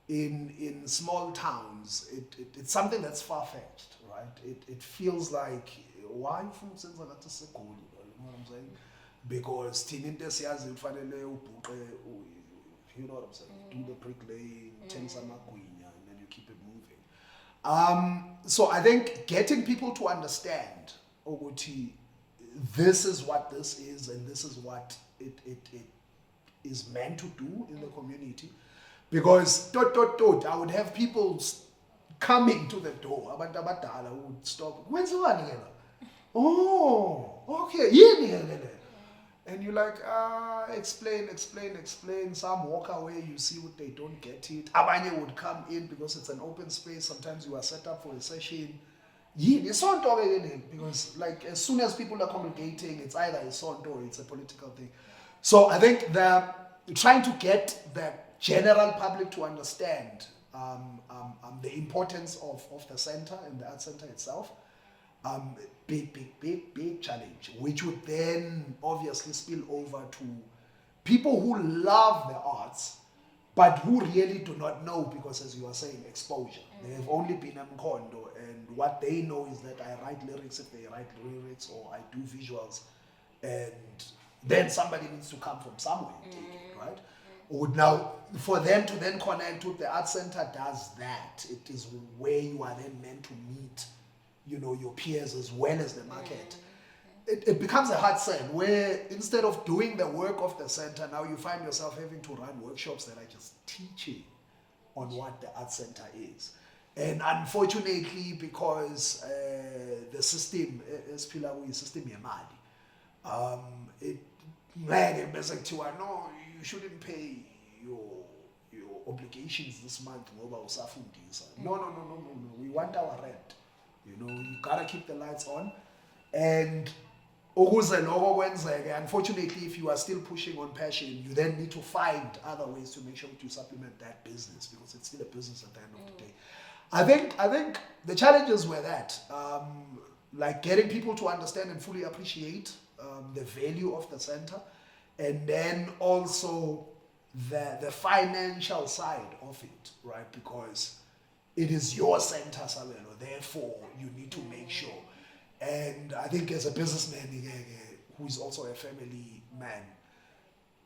B: in small towns, it's something that's far-fetched, right? It feels like, why from senza ngathi segoli, you know what I'm saying? Because thina into esiyazi kufanele ubhuqe, you know what I'm saying? Do the bricklaying, thengisa amagwinya, and then you keep it moving. So I think getting people to understand ukuthi this is what this is and this is what it is meant to do in the community. Because I would have people coming to the door, abantu abadala would stop. Kwenziwani ke la? Oh, okay. Yini ke le? And you're like, explain. Some walk away, you see what they don't get it. Abanye would come in because it's an open space. Sometimes you are set up for a session. Because like as soon as people are congregating, it's either a sonto or it's a political thing. So I think trying to get the general public to understand the importance of the center and the art center itself. Big challenge, which would then obviously spill over to people who love the arts, but who really do not know because, as you were saying, exposure. They have only been uMkhondo, and what they know is that I write lyrics if they write lyrics, or I do visuals, and then somebody needs to come from somewhere and take it, right? Or now, for them to then connect with the art center does that. It is where you are then meant to meet, you know, your peers as well as the market. It becomes a hard sell where instead of doing the work of the center, now you find yourself having to run workshops that are just teaching on what the art center is. And unfortunately, because the system is system yemali, no, you shouldn't pay your obligations this month. No. We want our rent. You know, you gotta keep the lights on. And unfortunately, if you are still pushing on passion, you then need to find other ways to make sure that you supplement that business, because it's still a business at the end of the day. I think the challenges were that, like getting people to understand and fully appreciate the value of the center, and then also the financial side of it, right? Because it is your center, Sabelo, therefore you need to make sure. And I think as a businessman who is also a family man,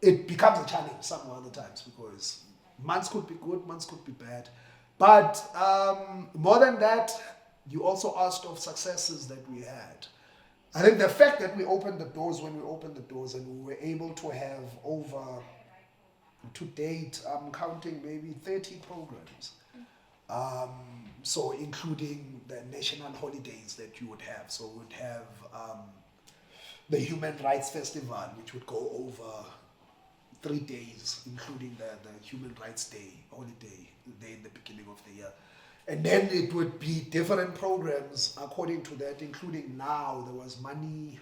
B: it becomes a challenge some other times, because months could be good, months could be bad. But more than that, you also asked of successes that we had. I think the fact that we opened the doors when we opened the doors, and we were able to have over, to date, I'm counting maybe 30 programs. So including the national holidays that you would have. So we would have the Human Rights Festival, which would go over 3 days, including the Human Rights Day, holiday day in the beginning of the year. And then it would be different programs according to that, including now there was Money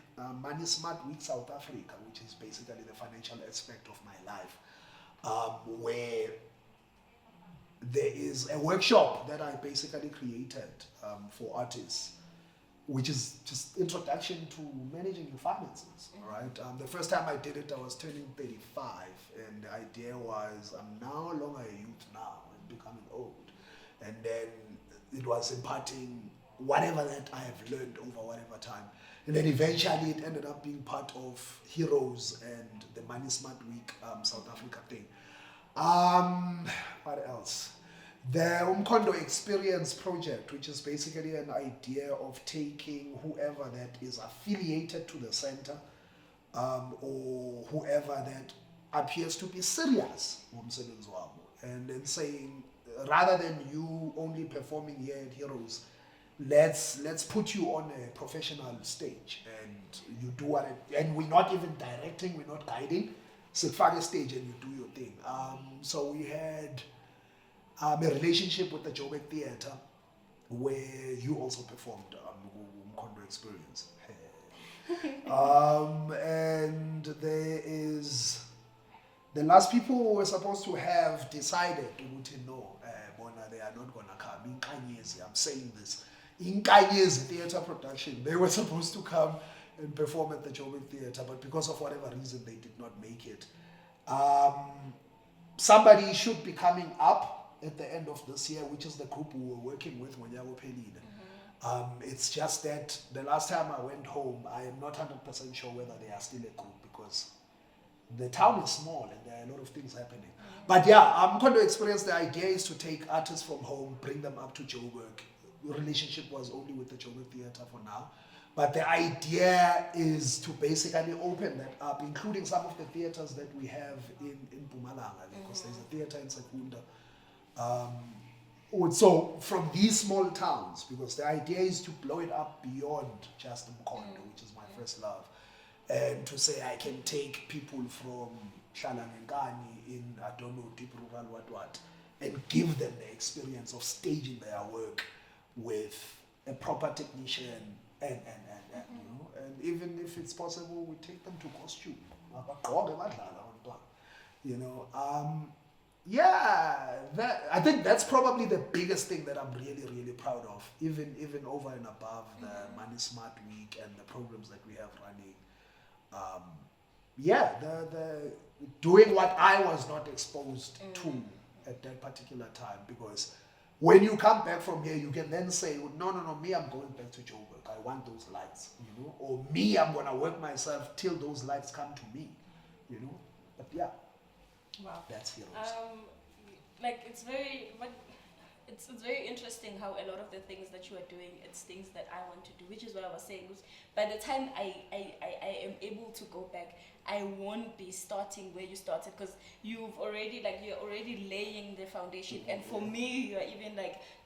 B: Smart Week South Africa, which is basically the financial aspect of my life, where there is a workshop that I basically created for artists, which is just introduction to managing your finances, right? The first time I did it, I was turning 35, and the idea was I'm no longer a youth now, I'm becoming old. And then it was imparting whatever that I have learned over whatever time. And then eventually it ended up being part of Heroes and the Money Smart Week South Africa thing. What else? The uMkhondo Experience Project, which is basically an idea of taking whoever that is affiliated to the center or whoever that appears to be serious, and then saying, rather than you only performing here at Heroes, let's put you on a professional stage and you do what and we're not even directing, we're not guiding. Sit on a stage and you do your thing. So we had a relationship with the Joburg Theatre where you also performed uMkhondo Experience. And there is the last people who were supposed to have decided to no, Bona, they are not going to come. In Kanyezi, I'm saying this. In Kanyezi Theatre Production, they were supposed to come and perform at the Joburg Theatre, but because of whatever reason, they did not make it. Somebody should be coming up at the end of this year, which is the group we were working with, Monyako Pelida. It's just that the last time I went home, I am not 100% sure whether they are still a group because the town is small and there are a lot of things happening. But yeah, uMkhondo Experience, the idea is to take artists from home, bring them up to Joburg. The relationship was only with the Joburg Theatre for now. But the idea is to basically open that up, including some of the theatres that we have in Mpumalanga, because there's a theatre in Sekunda. So from these small towns, because the idea is to blow it up beyond just uMkhondo, which is my first love, and to say I can take people from Hlalangengani in, I don't know, deep rural what, and give them the experience of staging their work with a proper technician and you know, and even if it's possible, we take them to costume. You know, yeah, I think that's probably the biggest thing that I'm really, really proud of, even over and above the Money Smart Week and the programs that we have running. Yeah, the doing what I was not exposed to at that particular time, because when you come back from here, you can then say, no, me, I'm going back to Joburg. I want those lights, you know, or me, I'm going to work myself till those lights come to me, you know. But yeah.
A: Wow.
B: That's Heroes.
A: It's very interesting how a lot of the things that you are doing, it's things that I want to do, which is what I was saying. By the time I am able to go back, I won't be starting where you started, because you're already laying the foundation, and for me, you're even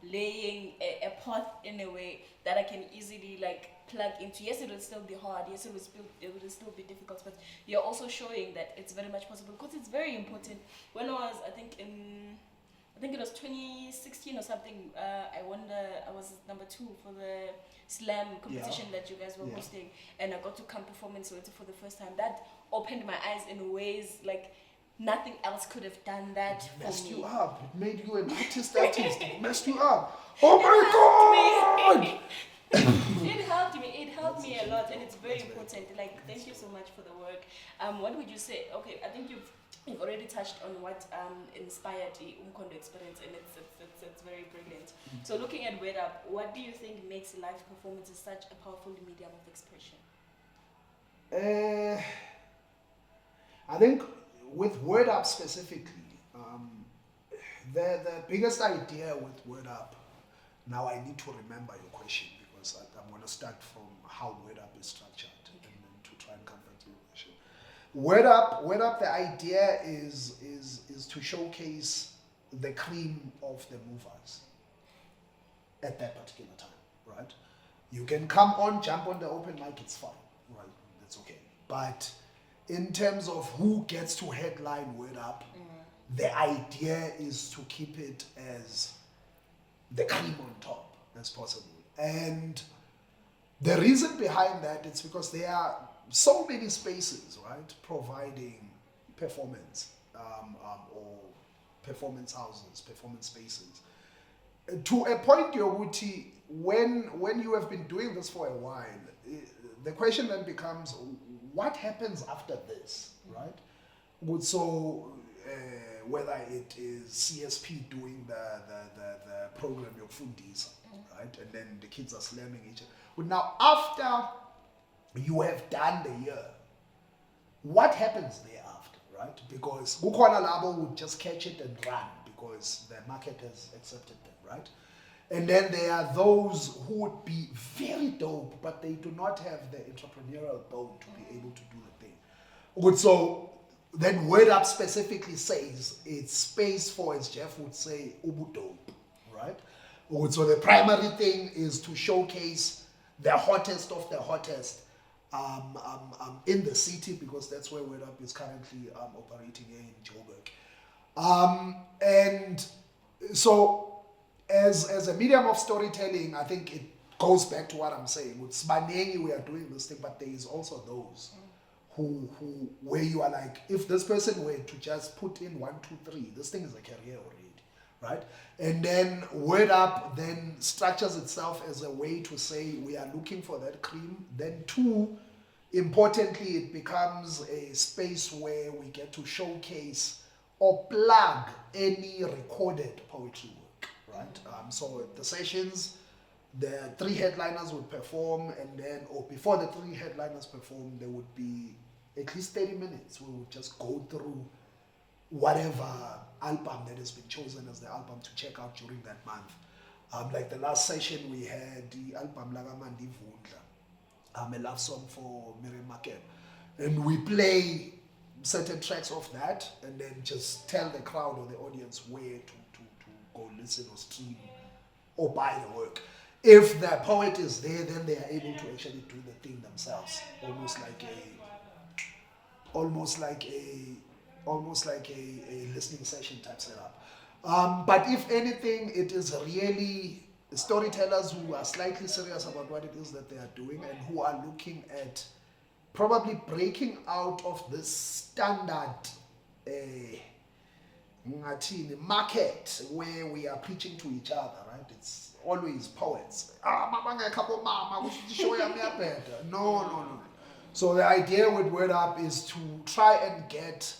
A: laying a path in a way that I can easily plug into. Yes, it will still be hard. Yes, it will still be difficult, but you're also showing that it's very much possible, because it's very important. When I think it was 2016 or something, I was number 2 for the slam competition that you guys were hosting, and I got to come perform in Soweto for the first time. That opened my eyes in ways nothing else could have done that for me.
B: It messed you up. It made you an artist. It messed you up. Oh my God!
A: It helped me a lot, and it's very important. Thank you so much for the work. What would you say? Okay, I think you've already touched on what inspired the uMkhondo Experience, and it's very brilliant. So looking at WordUp, what do you think makes live performances such a powerful medium of expression?
B: I think with WordUp specifically, the biggest idea with WordUp, now I need to remember your question, because I'm going to start from how WordUp is structured and then to try and come back to your question. WordUp, the idea is to showcase the cream of the movers at that particular time, right? You can come on, jump on the open mic, it's fine, right? That's okay. But in terms of who gets to headline WordUp, the idea is to keep it as the cream on top as possible. And the reason behind that is because there are so many spaces, right, providing performance or performance houses, performance spaces. To a point, Yoguti, when you have been doing this for a while, the question then becomes, what happens after this, right? So whether it is CSP doing the program Yokufundisa, right? And then the kids are slamming each other. But now after you have done the year, what happens thereafter, right? Because Kukhona Labo would just catch it and run because the market has accepted them, right? And then there are those who would be very dope, but they do not have the entrepreneurial bone to be able to do the thing. Good, so then WordUp specifically says it's space for, as Jeff would say, ubu dope, right? Good, so the primary thing is to showcase the hottest of the hottest in the city, because that's where WordUp is currently operating here in Joburg. And so as a medium of storytelling, I think it goes back to what I'm saying. With Sbanengi, we are doing this thing, but there is also those who where you are like, if this person were to just put in 1, 2, 3, this thing is a career already, right? And then WordUp then structures itself as a way to say we are looking for that cream. Then 2, importantly, it becomes a space where we get to showcase or plug any recorded poetry work, right? So the sessions, the 3 headliners would perform, and then, or before the 3 headliners perform, there would be at least 30 minutes. We would just go through whatever album that has been chosen as the album to check out during that month. Like the last session, we had the album Lagamandi Vundla, a love song for Miriam Makeba. And we play certain tracks of that and then just tell the crowd or the audience where to go listen or stream or buy the work. If the poet is there, then they are able to actually do the thing themselves, almost like a listening session type setup. But if anything, it is really storytellers who are slightly serious about what it is that they are doing and who are looking at probably breaking out of this standard market where we are preaching to each other, right? It's always poets. No. So the idea with WordUp is to try and get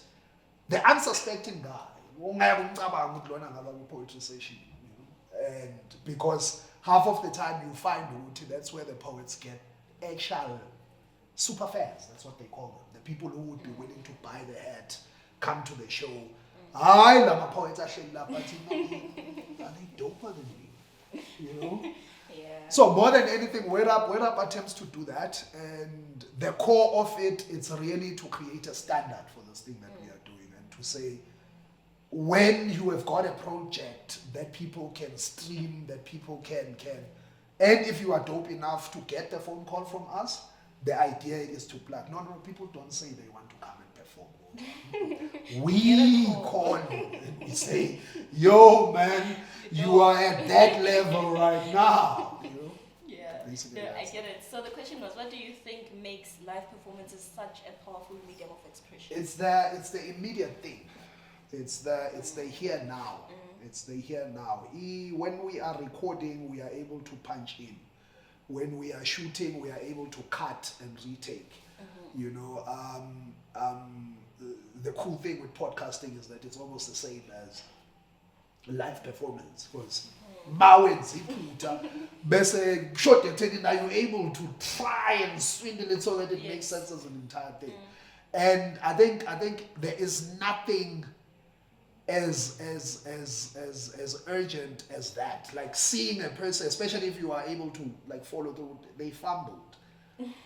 B: the unsuspecting guy, poetry session, and because half of the time you find that's where the poets get actual super fans. That's what they call them. The people who would be willing to buy the hat, come to the show. I love my poets actually love, but are they doper than me? You know?
A: Yeah.
B: So more than anything, WordUp attempts to do that, and the core of it, it's really to create a standard for this thing that we are doing, and to say, when you have got a project that people can stream, that people can, and if you are dope enough to get the phone call from us, the idea is to plug. No, people don't say they want to come and perform. We call you and we say, yo, man, you are at that level right now. You know?
A: Yeah, no, I get it. So the question was, what do you think makes live performances such a powerful medium of expression?
B: It's the immediate thing. It's the here now. It's the here now. When we are recording, we are able to punch in. When we are shooting, we are able to cut and retake. You know, the cool thing with podcasting is that it's almost the same as live performance. Because basic short taking, now you're able to try and swindle it so that it makes sense as an entire thing. And I think there is nothing as urgent as that. Like seeing a person, especially if you are able to like follow through, they fumbled.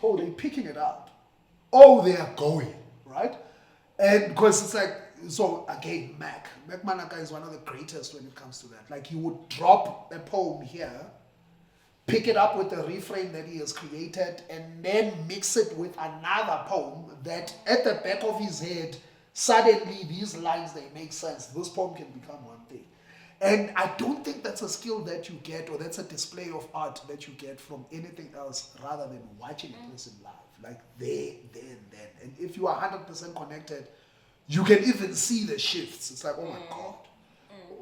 B: Oh, they're picking it up. Oh, they are going, right? And because it's like, so again, Mac Manaka is one of the greatest when it comes to that. Like he would drop a poem here, pick it up with the refrain that he has created, and then mix it with another poem that at the back of his head, suddenly these lines, they make sense. This poem can become one thing. And I don't think that's a skill that you get, or that's a display of art that you get from anything else rather than watching a person live. Like there and then. And if you are 100% connected, you can even see the shifts. It's like, oh my God.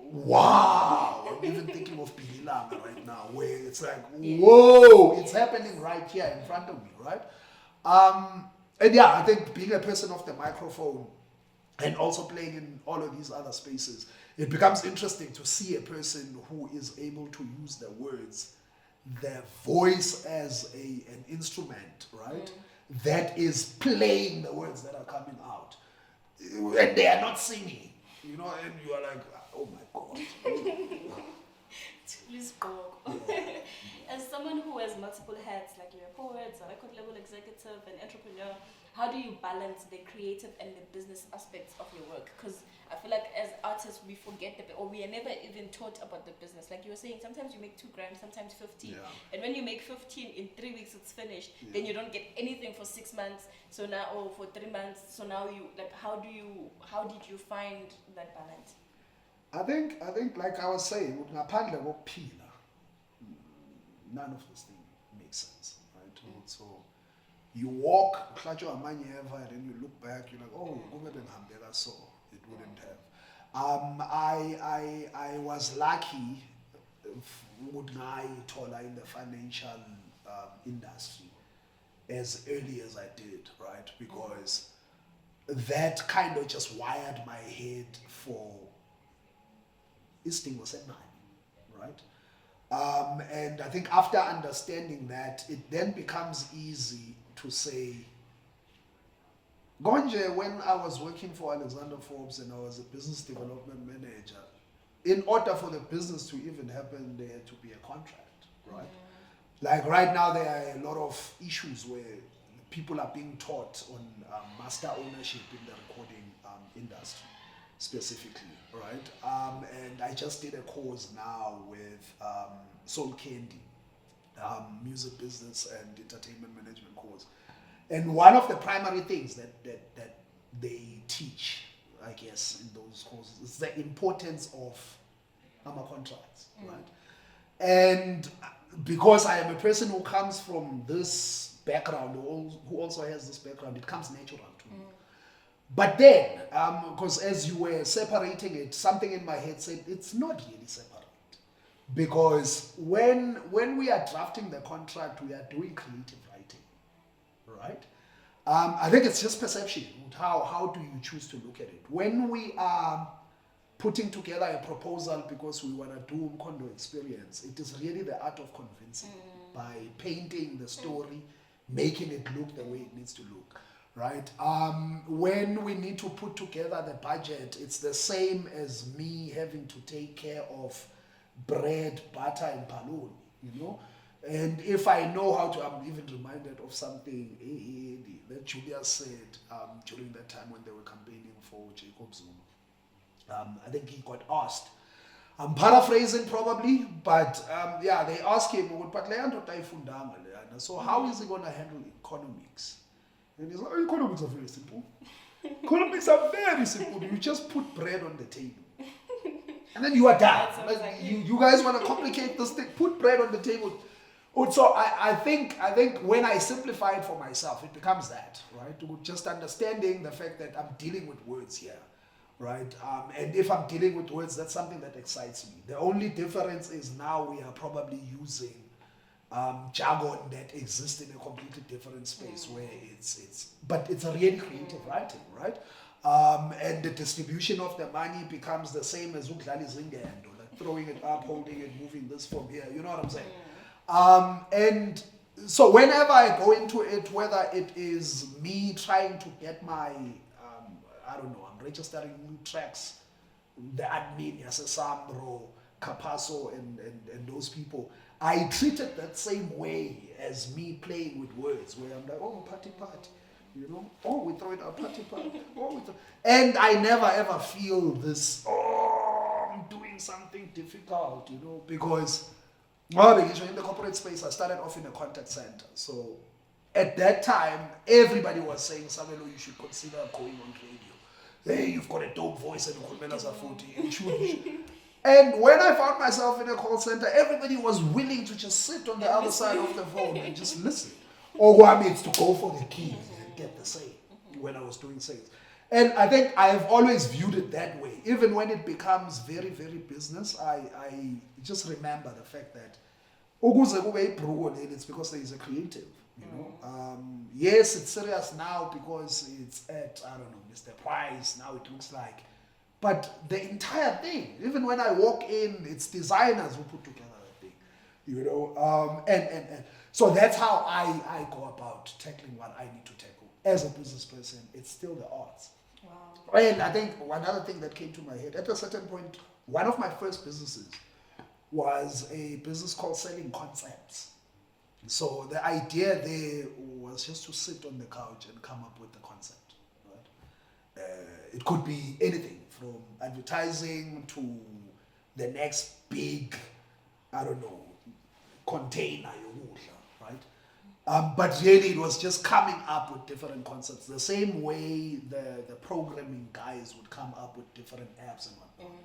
B: Wow. I'm even thinking of Bililanga right now, where it's like, whoa, it's happening right here in front of me, right? And yeah, I think being a person of the microphone and also playing in all of these other spaces, it becomes interesting to see a person who is able to use the words, their voice as an instrument, right? That is playing the words that are coming out. And they are not singing, you know, and you are like, oh my God.
A: Please go. As someone who has multiple hats, like you're a poet, a record label executive, an entrepreneur, how do you balance the creative and the business aspects of your work? Because I feel like as artists, we forget or we are never even taught about the business. Like you were saying, sometimes you make 2 grand, sometimes 15. Yeah. And when you make 15, in 3 weeks it's finished. Yeah. Then you don't get anything for 6 months. So now, or for 3 months. So now you, like, how did you find that balance?
B: I think like I was saying, ngaphandle kokuphila, none of this thing makes sense, right? So you walk, and then you look back, you're like, oh, so it wouldn't have. I was lucky in the financial industry as early as I did, right? Because that kind of just wired my head for istingo semali, right? And I think after understanding that, it then becomes easy to say, Gonje, when I was working for Alexander Forbes and I was a business development manager, in order for the business to even happen, there had to be a contract, right? Like right now, there are a lot of issues where people are being taught on master ownership in the recording industry specifically, right? And I just did a course now with Soul Candy, music business and entertainment management course. And one of the primary things that they teach, I guess, in those courses is the importance of contracts, right? And because I am a person who comes from this background, who also has this background, it comes natural to me. But then, because as you were separating it, something in my head said it's not really separate. Because when we are drafting the contract, we are doing creative writing, right? I think it's just perception. How do you choose to look at it? When we are putting together a proposal because we want to do uMkhondo experience, it is really the art of convincing by painting the story, making it look the way it needs to look, right? When we need to put together the budget, it's the same as me having to take care of bread, butter, and balloon, you know? And if I know how to, I'm even reminded of something that Julia said during that time when they were campaigning for Jacob Zuma. I think he got asked. I'm paraphrasing probably, but yeah, they asked him, so how is he going to handle economics? And he's like, oh, economics are very simple. Economics are very simple. You just put bread on the table. And then you are done. Like, you guys want to complicate this thing, put bread on the table. So I think when I simplify it for myself, it becomes that, right? Just understanding the fact that I'm dealing with words here, right? And if I'm dealing with words, that's something that excites me. The only difference is now we are probably using jargon that exists in a completely different space where but it's a really creative writing, right? And the distribution of the money becomes the same as Uklali Zingendo, like throwing it up, holding it, moving this from here, you know what I'm saying? And so whenever I go into it, whether it is me trying to get my, I don't know, I'm registering new tracks, the admin, Sambro, Capasso, and those people, I treat it that same way as me playing with words, where I'm like, oh, party, you know, oh, we throw it out, party, oh, and I never ever feel this, oh, I'm doing something difficult, you know, because in the corporate space, I started off in a contact center. So at that time, everybody was saying, Sabelo, you should consider going on radio. Hey, you've got a dope voice and you should. And when I found myself in a call center, everybody was willing to just sit on the other side of the phone and just listen. Or what means to go for the keys and get the sale when I was doing sales. And I think I have always viewed it that way. Even when it becomes very, very business, I just remember the fact that it's because there is a creative. You know, yes, it's serious now because it's at, I don't know, Mr. Price. Now it looks like, but the entire thing, even when I walk in, it's designers who put together the thing. You know, and so that's how I go about tackling what I need to tackle as a business person. It's still the arts.
A: Wow.
B: And I think one other thing that came to my head at a certain point, one of my first businesses was a business called Selling Concepts. So the idea there was just to sit on the couch and come up with the concept. Right? It could be anything from advertising to the next big, I don't know, container, right? But really it was just coming up with different concepts. The same way the programming guys would come up with different apps and whatnot.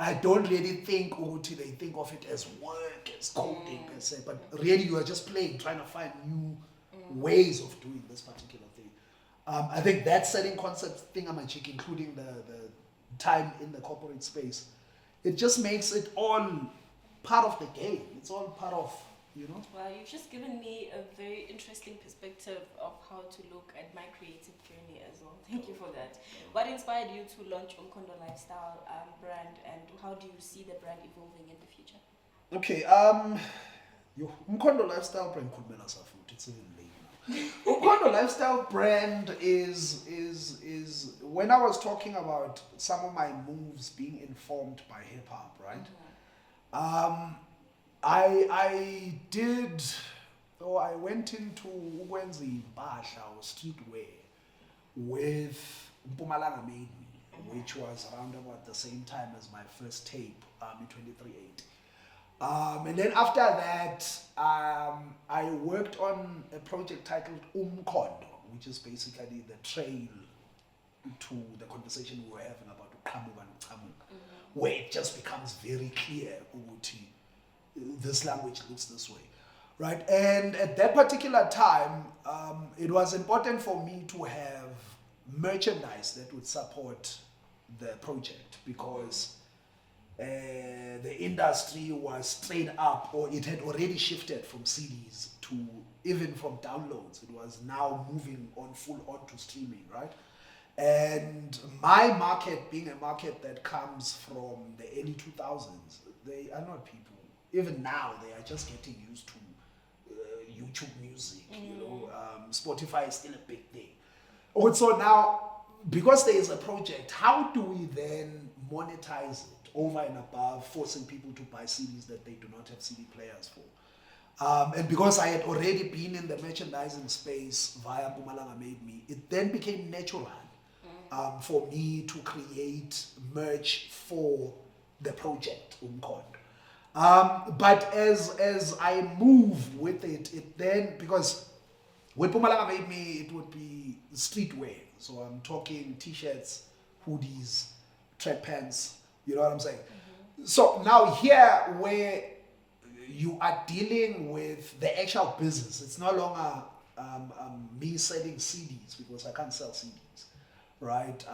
B: I don't really think they think of it as work, as coding per se, but really you are just playing, trying to find new ways of doing this particular thing. I think that selling concept thingamajig, including the time in the corporate space, it just makes it all part of the game. It's all part of, you know.
A: Well, you've just given me a very interesting perspective of how to look at my creative journey as well. Thank you for that. What inspired you to launch uMkhondo Lifestyle brand, and how do you see the brand evolving in the future?
B: Okay, uMkhondo Lifestyle brand it's even late now. uMkhondo Lifestyle brand is when I was talking about some of my moves being informed by hip hop, right? I went into ukwenza impahla or streetwear with Mpumalanga Made Me, which was around about the same time as my first tape, in 23/8. And then after that, I worked on a project titled uMkhondo, which is basically the trail to the conversation we were having about uqhamuka nochamuka, where it just becomes very clear ukuthi this language looks this way, right? And at that particular time, it was important for me to have merchandise that would support the project, because the industry was straight up, or it had already shifted from CDs to even from downloads. It was now moving on full on to streaming, right? And my market, being a market that comes from the early 2000s, they are not people. Even now, they are just getting used to YouTube music. You know, Spotify is still a big thing. Also now, because there is a project, how do we then monetize it over and above forcing people to buy CDs that they do not have CD players for? And because I had already been in the merchandising space via Mpumalanga Made Me, it then became natural for me to create merch for the project uMkhondo. But as I move with it then, because with Mpumalanga Made Me, it would be streetwear. So I'm talking t-shirts, hoodies, track pants, you know what I'm saying? So now here, where you are dealing with the actual business, it's no longer me selling CDs, because I can't sell CDs, right?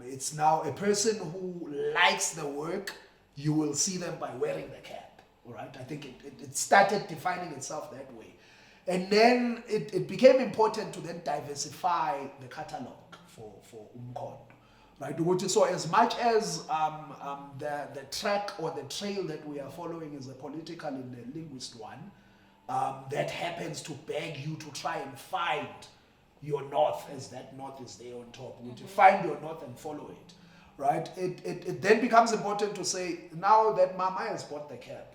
B: It's now a person who likes the work. You will see them by wearing the cap, right? I think it started defining itself that way. And then it became important to then diversify the catalog for uMkhondo, right? So as much as the track or the trail that we are following is a political and a linguist one, that happens to beg you to try and find your north, as that north is there on top. To find your north and follow it, right? It then becomes important to say, now that Mama has bought the cap,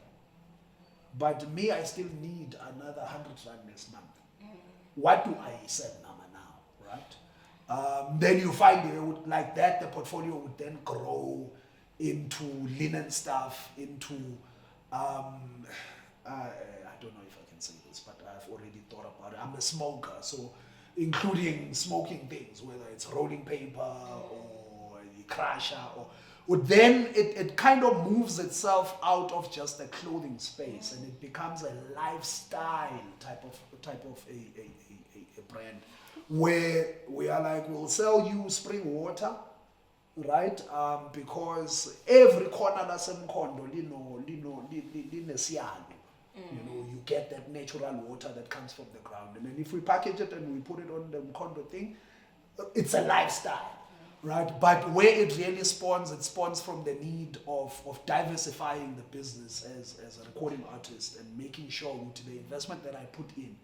B: but me, I still need another 100 rand next month. What do I sell Mama now, right? Then you find like that, the portfolio would then grow into linen stuff, into, I don't know if I can say this, but I've already thought about it. I'm a smoker, so including smoking things, whether it's rolling paper or a crusher, or then it kind of moves itself out of just a clothing space and it becomes a lifestyle type of a brand where we are like, we'll sell you spring water, right? Because every corner that's uMkhondo linesiyalo. You get that natural water that comes from the ground, and then if we package it and we put it on the uMkhondo thing, it's a lifestyle. Right, but where it really spawns from the need of diversifying the business as a recording artist and making sure that the investment that I put in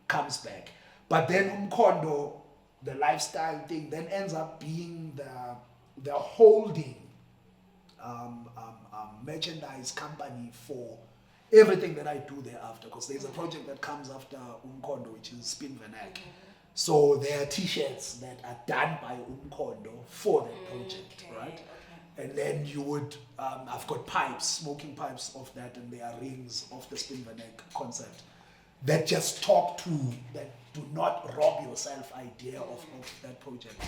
B: comes back. But then uMkhondo, the lifestyle thing, then ends up being the holding merchandise company for everything that I do thereafter. Because there's a project that comes after uMkhondo, which is Spin Venek. So there are t-shirts that are done by uMkhondo for that project, right? Okay. And then you would, I've got pipes, smoking pipes of that, and there are rings of the Spin Venek concept that just talk to, that do not rob yourself idea of that project.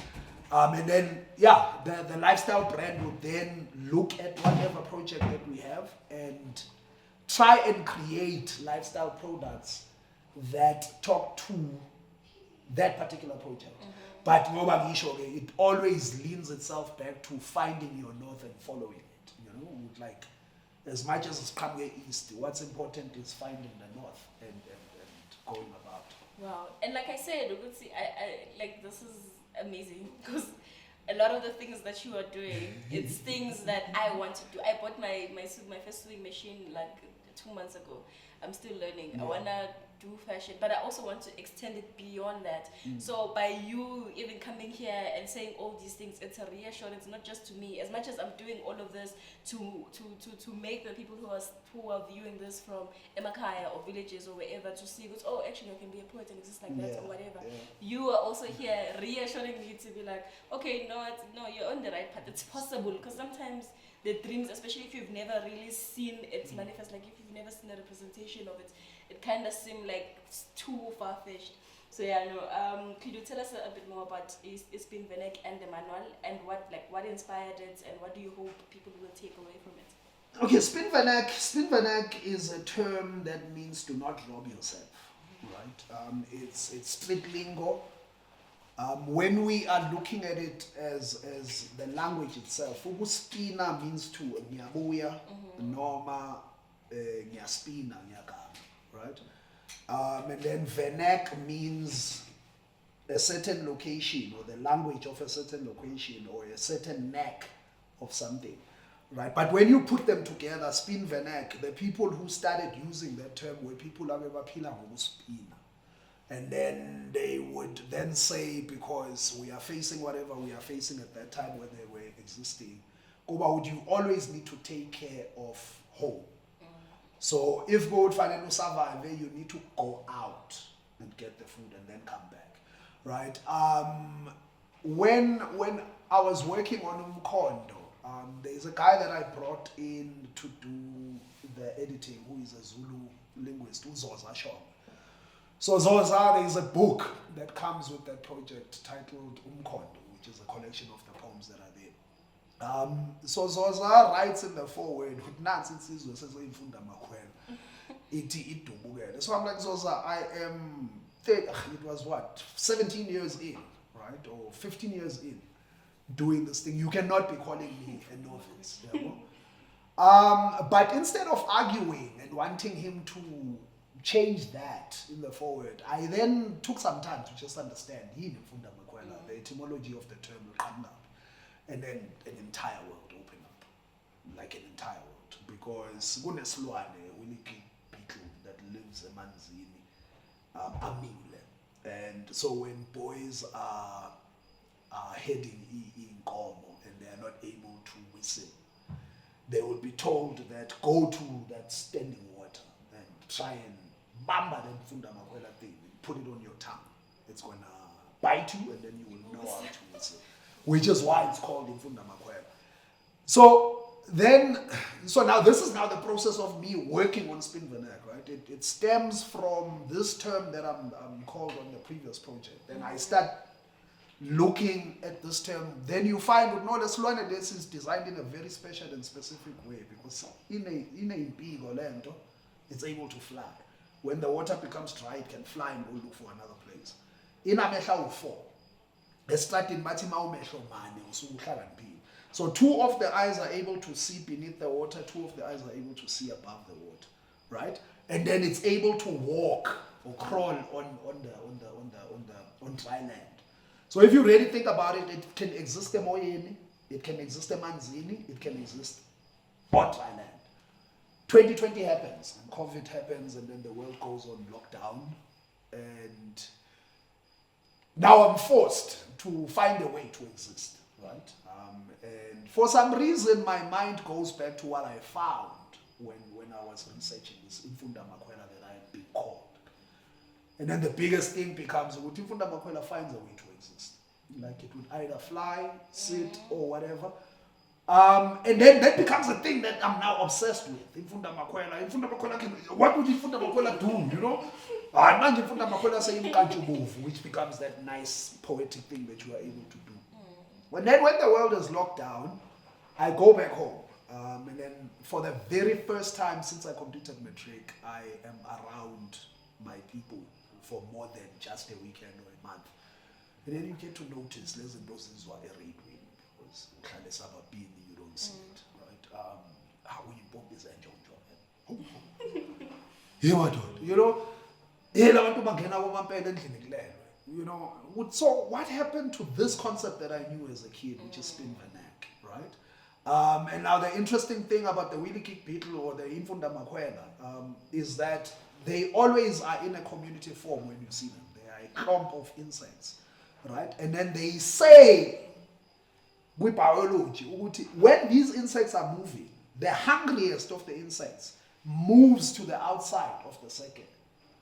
B: And then, yeah, the lifestyle brand would then look at whatever project that we have and try and create lifestyle products that talk to that particular project. But it always leans itself back to finding your north and following it. Like as much as it's come here east, what's important is finding the north and going about.
A: Wow. And like I said, I like this is amazing because a lot of the things that you are doing, it's things that I want to do. I bought my first sewing machine like 2 months ago. I'm still learning. Yeah. I wanna do fashion, but I also want to extend it beyond that. So by you even coming here and saying all these things, it's a reassurance not just to me, as much as I'm doing all of this to make the people who are viewing this from Emakaya or villages or wherever to see, oh, actually I can be a poet and exist like that or whatever. Yeah. You are also here reassuring me to be like, okay, no, you're on the right path. It's possible, because sometimes the dreams, especially if you've never really seen it manifest, like if you've never seen a representation of it, it kind of seems like it's too far-fetched. So yeah, no. Could you tell us a bit more about Spin Venek and the manual, and what inspired it, and what do you hope people will take away from it?
B: Okay, Spin Venek is a term that means do not rob yourself, right? It's street lingo. When we are looking at it as the language itself, ukuspina means to ngiyabuya, noma ngiyaspina, ngiyagana, right? And then Venek means a certain location, or the language of a certain location, or a certain neck of something, right? But when you put them together, Spin Venek, the people who started using that term were people abebaphila ngokuspina. And then they would then say, because we are facing whatever we are facing at that time when they were existing, would you always need to take care of home. So if God finally survive, you need to go out and get the food and then come back, right? When I was working on uMkhondo, there's a guy that I brought in to do the editing, who is a Zulu linguist, uZoza Shong. So Zoza, there is a book that comes with that project titled uMkhondo, which is a collection of the poems that are there. So Zoza writes in the foreword, so I'm like, Zoza, I am, it was what, 17 years in, right? Or 15 years in doing this thing. You cannot be calling me a novice. But instead of arguing and wanting him to change that in the forward, I then took some time to just understand the etymology of the term will come up, and then an entire world open up, like an entire world, because kunesilwane uliki beetle that lives emanzini amile, and so when boys are heading inkomo and they are not able to whistle, they will be told that go to that standing water and try and bamba that funda makwela thing, put it on your tongue. It's gonna bite you and then you will know how to whistle, which is why it's called Funda Makwela. So now this is now the process of me working on Spin Venek, right? It stems from this term that I'm called on the previous project. Then I start looking at this term, then you find that no, the Slwane this is designed in a very special and specific way because in a big Orlando, it's able to fly. When the water becomes dry, it can fly and go look for another place. In Amehla 4, starting Matimao Mehlo Mane, so 2 of the eyes are able to see beneath the water, 2 of the eyes are able to see above the water, right? And then it's able to walk or crawl on dry land. So if you really think about it, it can exist emoyeni, it can exist emanzini, it can exist on dry land. 2020 happens, and COVID happens, and then the world goes on lockdown, and now I'm forced to find a way to exist, right? And for some reason, my mind goes back to what I found when I was researching this Infunda Makwela that I had been called. And then the biggest thing becomes, Infunda Makwela finds a way to exist. Like it would either fly, sit, or whatever. And then that becomes a thing that I'm now obsessed with. Infunda Makwela, what would Infunda Makwela do, you know? Infunda Makwela saying can't you move, which becomes that nice poetic thing that you are able to do. And then when the world is locked down, I go back home. And then for the very first time since I completed matric, I am around my people for more than just a weekend or a month. And then you get to notice there's those things who are a raid win because you don't see it, right? How you bomb is you know, you know, so what happened to this concept that I knew as a kid, which is spin Venek, right? And now the interesting thing about the Willy Kick Beetle or the Infunda Makwela is that they always are in a community form when you see them. They are a clump of insects, right? And then they say, with biology, when these insects are moving, the hungriest of the insects moves to the outside of the circle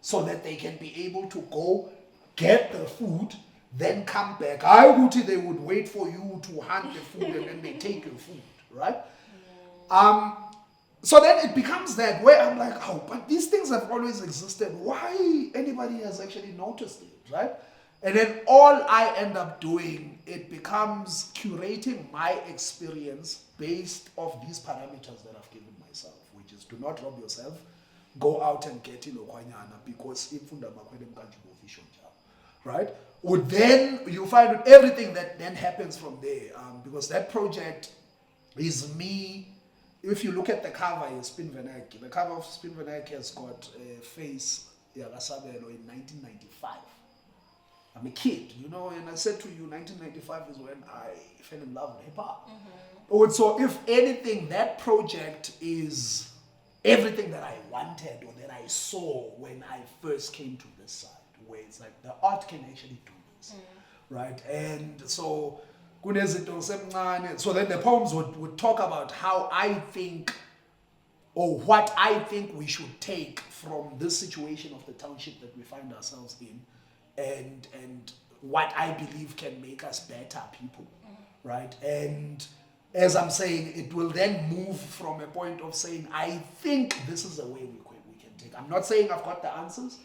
B: so that they can be able to go get the food, then come back. They would wait for you to hunt the food and then they take your food, right? So then it becomes that where I'm like, oh, but these things have always existed. Why anybody has actually noticed it, right? And then all I end up doing, it becomes curating my experience based off these parameters that I've given myself, which is do not rob yourself, go out and get in Okwanyana because Infunda Makwele Mkanjubo Vision Job, right? Or then you find everything that then happens from there, because that project is me. If you look at the cover, is Spin Venek. The cover of Spin Venek has got a face, Sabelo in 1995. I'm a kid, you know, and I said to you, 1995 is when I fell in love with hip hop. So if anything, that project is everything that I wanted or that I saw when I first came to this side, where it's like the art can actually do this, right? And so then the poems would talk about how I think or what I think we should take from this situation of the township that we find ourselves in, and what I believe can make us better people, right? And as I'm saying, it will then move from a point of saying, I think this is the way we can take. I'm not saying I've got the answers,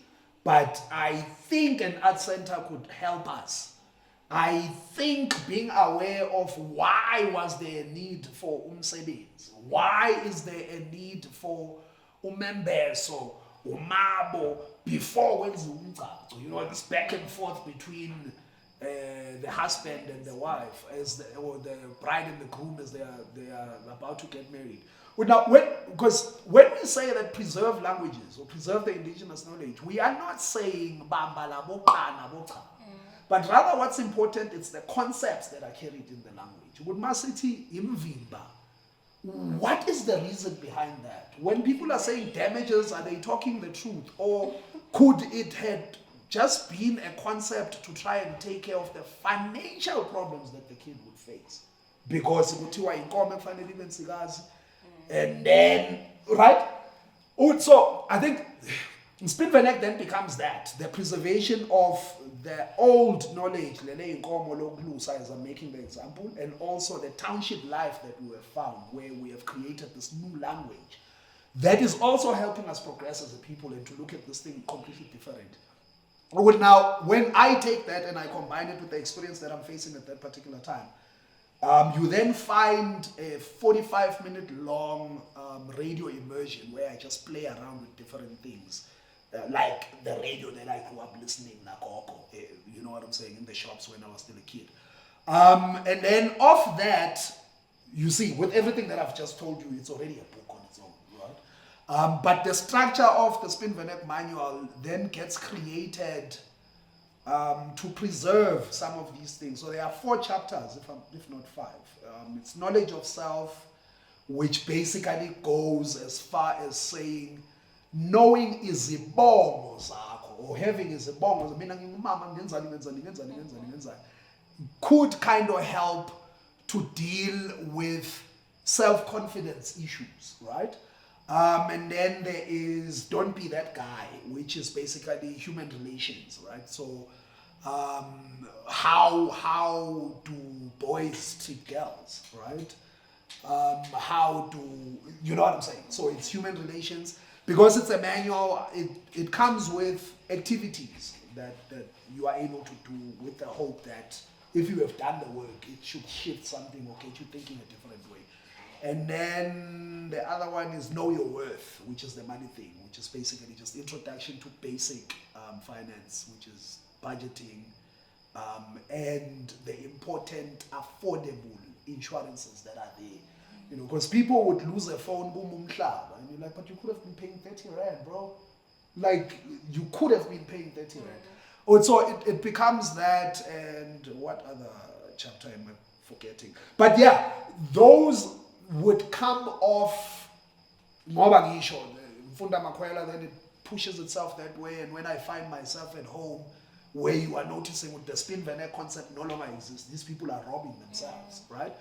B: but I think an art center could help us. I think being aware of why was there a need for umsebenzi, why is there a need for umembeso, umabo, before wenziwa umgcanso, you know, this back and forth between the husband and the wife, or the bride and the groom as they are about to get married. Now, because when we say that preserve languages or preserve the indigenous knowledge, we are not saying bamba la boka na boka. But rather what's important is the concepts that are carried in the language. What is the reason behind that? When people are saying damages, are they talking the truth? Or could it have just been a concept to try and take care of the financial problems that the kid would face? Because and then, right? So I think Spin Venek then becomes that, the preservation of the old knowledge, as I'm making the example, and also the township life that we have found, where we have created this new language that is also helping us progress as a people and to look at this thing completely different. Well, now, when I take that and I combine it with the experience that I'm facing at that particular time, you then find a 45-minute long radio immersion where I just play around with different things. Like the radio that I grew up listening, Soko, you know what I'm saying, in the shops when I was still a kid. And then off that, you see, with everything that I've just told you, it's already a book on its own, right? But the structure of the Spin Venek manual then gets created to preserve some of these things. So there are 4 chapters, if not 5. It's knowledge of self, which basically goes as far as saying knowing izibongo zakho, or having izibongo, mina ngingumama ngenzani ngenzani ngenzani ngenzani ngenzani, could kind of help to deal with self-confidence issues, right? And then there is Don't Be That Guy, which is basically human relations, right? So how do boys treat girls, right? How do, you know what I'm saying? So it's human relations. Because it's a manual, it comes with activities that you are able to do with the hope that if you have done the work, it should shift something or get you thinking a different way. And then the other one is Know Your Worth, which is the money thing, which is basically just introduction to basic finance, which is budgeting, and the important affordable insurances that are there. You know, because people would lose a phone, boom, boom, klaba, and you're like, but you could have been paying 30 rand, bro. Like, you could have been paying 30 rand. Oh, so it becomes that, and what other chapter am I forgetting? But yeah, those would come off ngoba ngisho mfunda makhwela, then it pushes itself that way. And when I find myself at home where you are noticing with the Spin Venek concept no longer exists, these people are robbing themselves, right?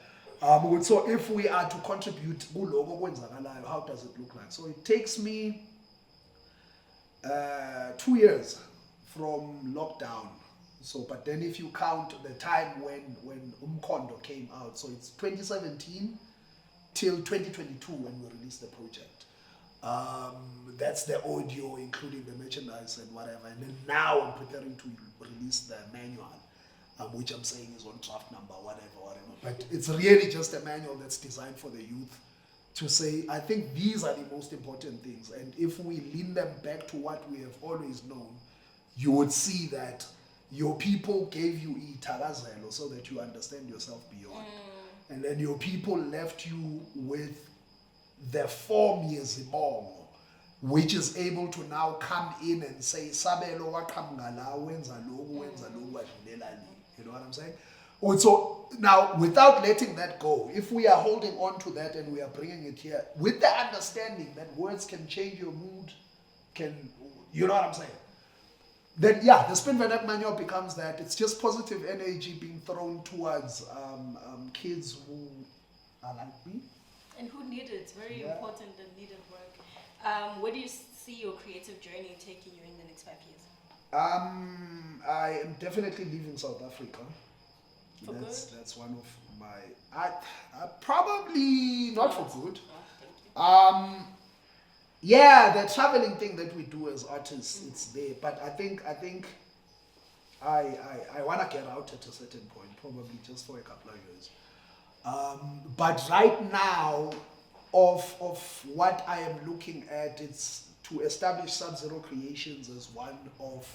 B: So if we are to contribute kuloko kwenzakalayo, how does it look like? So it takes me 2 years from lockdown. So, but then if you count the time when uMkhondo came out, so it's 2017 till 2022 when we released the project. That's the audio, including the merchandise and whatever. And then now I'm preparing to release the manual, which I'm saying is on draft number, whatever. But it's really just a manual that's designed for the youth to say, I think these are the most important things. And if we lean them back to what we have always known, you would see that your people gave you itakazelo so that you understand yourself beyond. And then your people left you with the form yezibongo, which is able to now come in and say, Sabelo waqhamuka la wenza lokhu wenza lokhu wadlulela le. You know what I'm saying? Also, now, without letting that go, if we are holding on to that and we are bringing it here, with the understanding that words can change your mood, you know what I'm saying? Then, yeah, the Spin Venek manual becomes that. It's just positive energy being thrown towards kids who are like me.
A: And who need it. It's very important and needed work. Where do you see your creative journey taking you in the next 5 years?
B: I am definitely leaving South Africa.
A: For good?
B: That's one of my... probably not for good.
A: Oh, thank you.
B: Yeah, the traveling thing that we do as artists, it's there. But I think I want to get out at a certain point, probably just for a couple of years. But right now, of what I am looking at, it's to establish Sub-Zero Creations as one of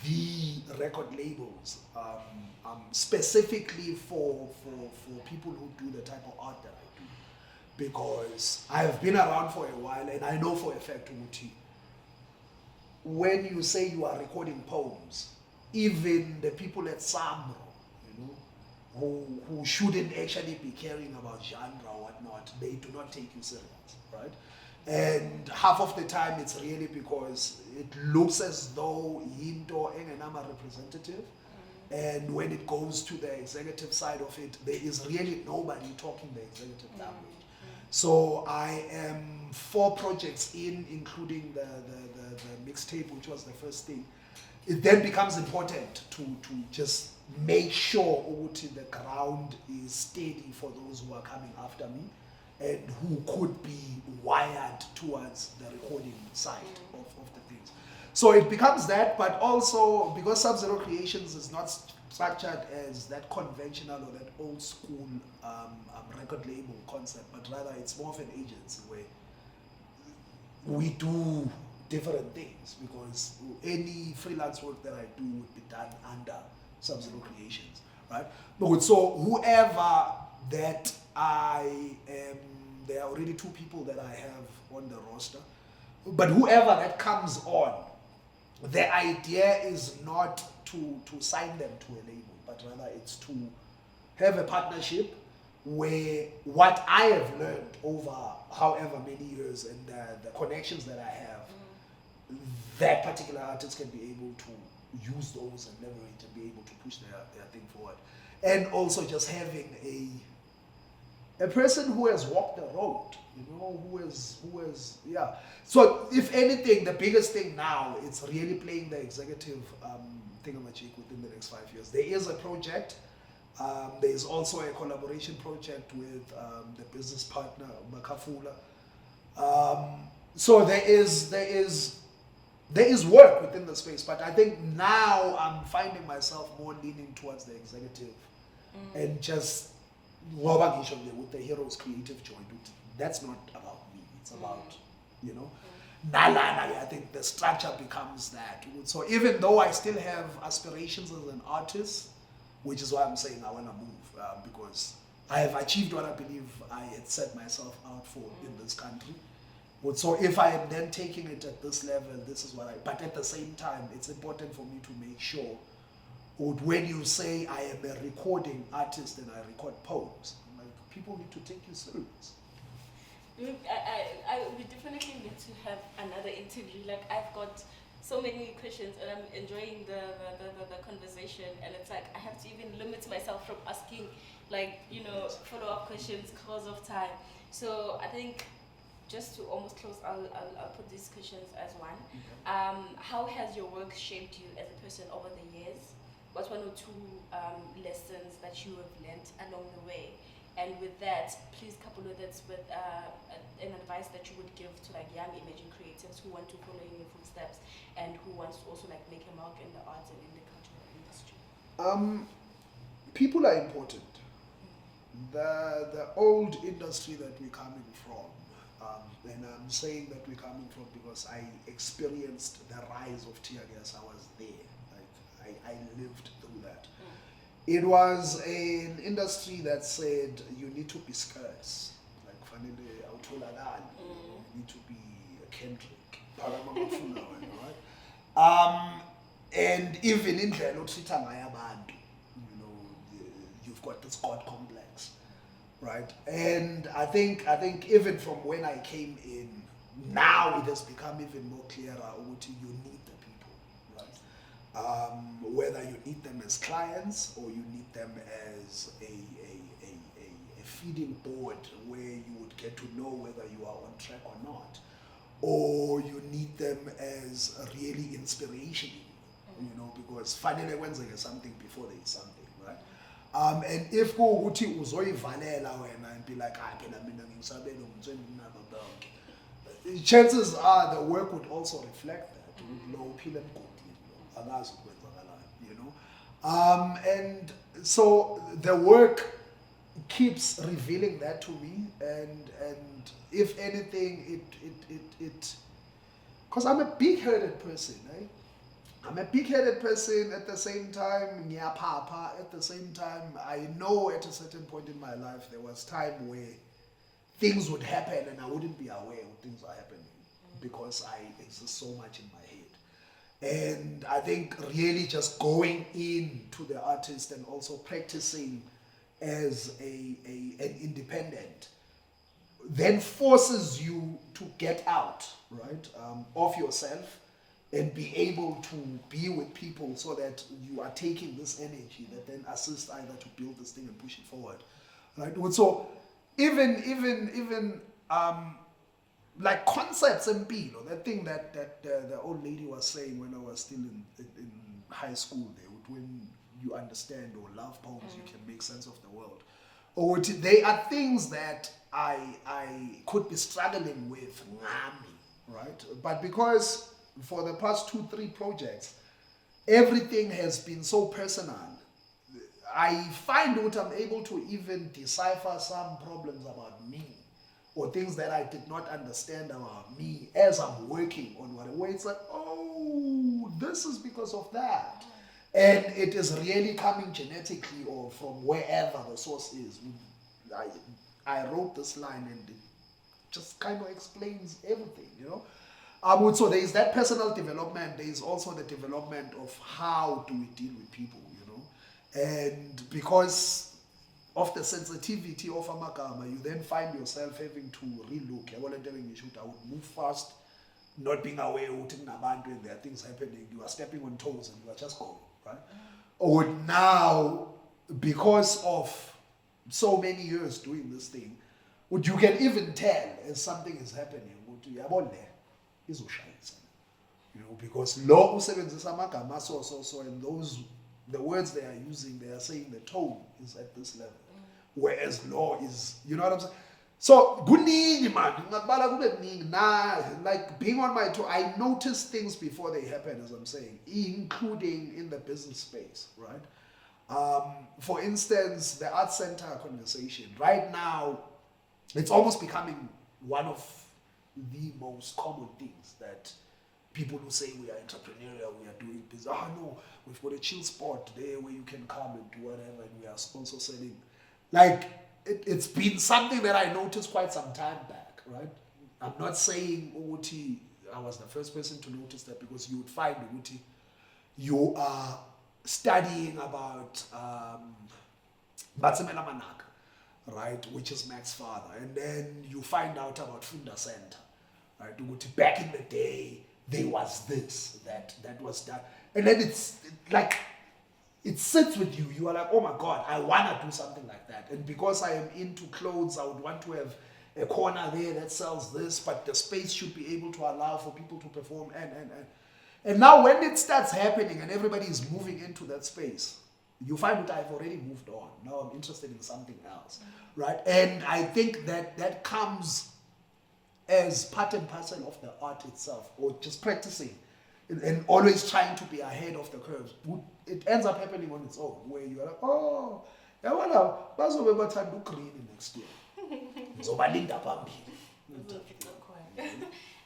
B: the record labels, specifically for people who do the type of art that I do. Because I've been around for a while and I know for a fact, Uti, when you say you are recording poems, even the people at Samro, you know, who shouldn't actually be caring about genre or whatnot, they do not take you serious, right? And half of the time it's really because it looks as though yinto engenama representative, and when it goes to the executive side of it, there is really nobody talking the executive language. So I am 4 projects in, including the mixtape, which was the first thing. It then becomes important to just make sure the ground is steady for those who are coming after me. and who could be wired towards the recording side of the things. So it becomes that, but also because Sub-Zero Creations is not structured as that conventional or that old school record label concept, but rather it's more of an agency where we do different things, because any freelance work that I do would be done under Sub-Zero Creations, right? But so whoever that I am, there are already 2 people that I have on the roster, but whoever that comes on, the idea is not to sign them to a label, but rather it's to have a partnership where what I have learned over however many years and the connections that I have, that particular artist can be able to use those and leverage and be able to push their thing forward. And also just having a person who has walked the road, you know, who has, yeah. So if anything, the biggest thing now, it's really playing the executive thingamajig within the next 5 years. There is a project. There is also a collaboration project with the business partner, Makafula. So there is work within the space, but I think now I'm finding myself more leaning towards the executive and just with the hero's creative joint. That's not about me. It's about, you know, I think the structure becomes that. So even though I still have aspirations as an artist, which is why I'm saying I want to move, because I have achieved what I believe I had set myself out for in this country. But so if I am then taking it at this level, this is what but at the same time, it's important for me to make sure, when you say I am a recording artist and I record poems, like, people need to take you serious.
A: I would definitely need to have another interview. Like, I've got so many questions and I'm enjoying the conversation, and it's like I have to even limit myself from asking, like, you know, follow-up questions because of time. So I think just to almost close, I'll put these questions as one. How has your work shaped you as a person over the years? What's 1 or 2 lessons that you have learned along the way? And with that, please couple with it with an advice that you would give to like young emerging creatives who want to follow in your footsteps and who wants to also like make a mark in the arts and in the cultural industry.
B: People are important. The old industry that we're coming from, and I'm saying that we're coming from because I experienced the rise of tear gas. I was there. Like I lived through that. It was an industry that said you need to be scarce. Like fanele awutholakali. You need to be a Kendrick. Right? And even in the otreat-a ngayo abantu, you know, you've got this God complex, right? And I think even from when I came in, now it has become even more clearer that you need the people, right? Whether you need them as clients or you need them as a feeding board where you would get to know whether you are on track or not, or you need them as a really inspiration, you know, because fanele kwenzeke something before there is something, right? And if kuwukuthi uzoyivalela wena and be like, phela mina ngisabelo ngitshela bonke, chances are the work would also reflect that. Lo uphila emgodini, akazi ukwenzakalani, you know. And so the work keeps revealing that to me, and if anything, it because I'm a big-headed person, right? I'm a big-headed person. At the same time, ngiyapapa. At the same time, I know at a certain point in my life there was time where things would happen and I wouldn't be aware of things are happening because I exist so much in my head. And I think really just going into the artist and also practicing as an independent then forces you to get out, right, of yourself and be able to be with people so that you are taking this energy that then assists either to build this thing and push it forward, right? So even like concepts and pilo, that thing that the old lady was saying when I was still in high school there, when you understand or love poems, you can make sense of the world. Or they are things that I could be struggling with, right? But because for the past 2-3 projects, everything has been so personal, I find that I'm able to even decipher some problems about me or things that I did not understand about me as I'm working on where it's like, oh, this is because of that. And it is really coming genetically or from wherever the source is. I wrote this line and it just kind of explains everything, you know. So there is that personal development. There is also the development of how do we deal with people, you know. And because of the sensitivity of amagama, you then find yourself having to relook. I would move fast, not being aware of when there are things happening. You are stepping on toes and you are just going, right? Or now, because of so many years doing this thing, you can even tell as something is happening. You know, because law usebenzisa amagama so and those the words they are using, they are saying the tone is at this level. Whereas law is, you know what I'm saying? So kuningi man, like being on my toe, I notice things before they happen, as I'm saying, including in the business space, right? For instance, the Art Center conversation. Right now, it's almost becoming one of the most common things that people who say we are entrepreneurial, we are doing business. No, we've got a chill spot there where you can come and do whatever, and we are sponsor selling. Like, it's been something that I noticed quite some time back, right? I'm not saying Uti, I was the first person to notice that, because you would find Uti, you are studying about Batsimela Manaka, right, which is Mac's father, and then you find out about Funda Center, right? Back in the day, there was this, that was that, and then it's like it sits with you. You are like, oh my God, I want to do something like that. And because I am into clothes, I would want to have a corner there that sells this, but the space should be able to allow for people to perform and now when it starts happening and everybody is moving into that space, you find that I've already moved on. Now I'm interested in something else, right? And I think that comes as part and parcel of the art itself, or just practicing and always trying to be ahead of the curve. It ends up happening on its own, where you are like, oh, bazobe bathanda green next year. Ngizobalinda phambili.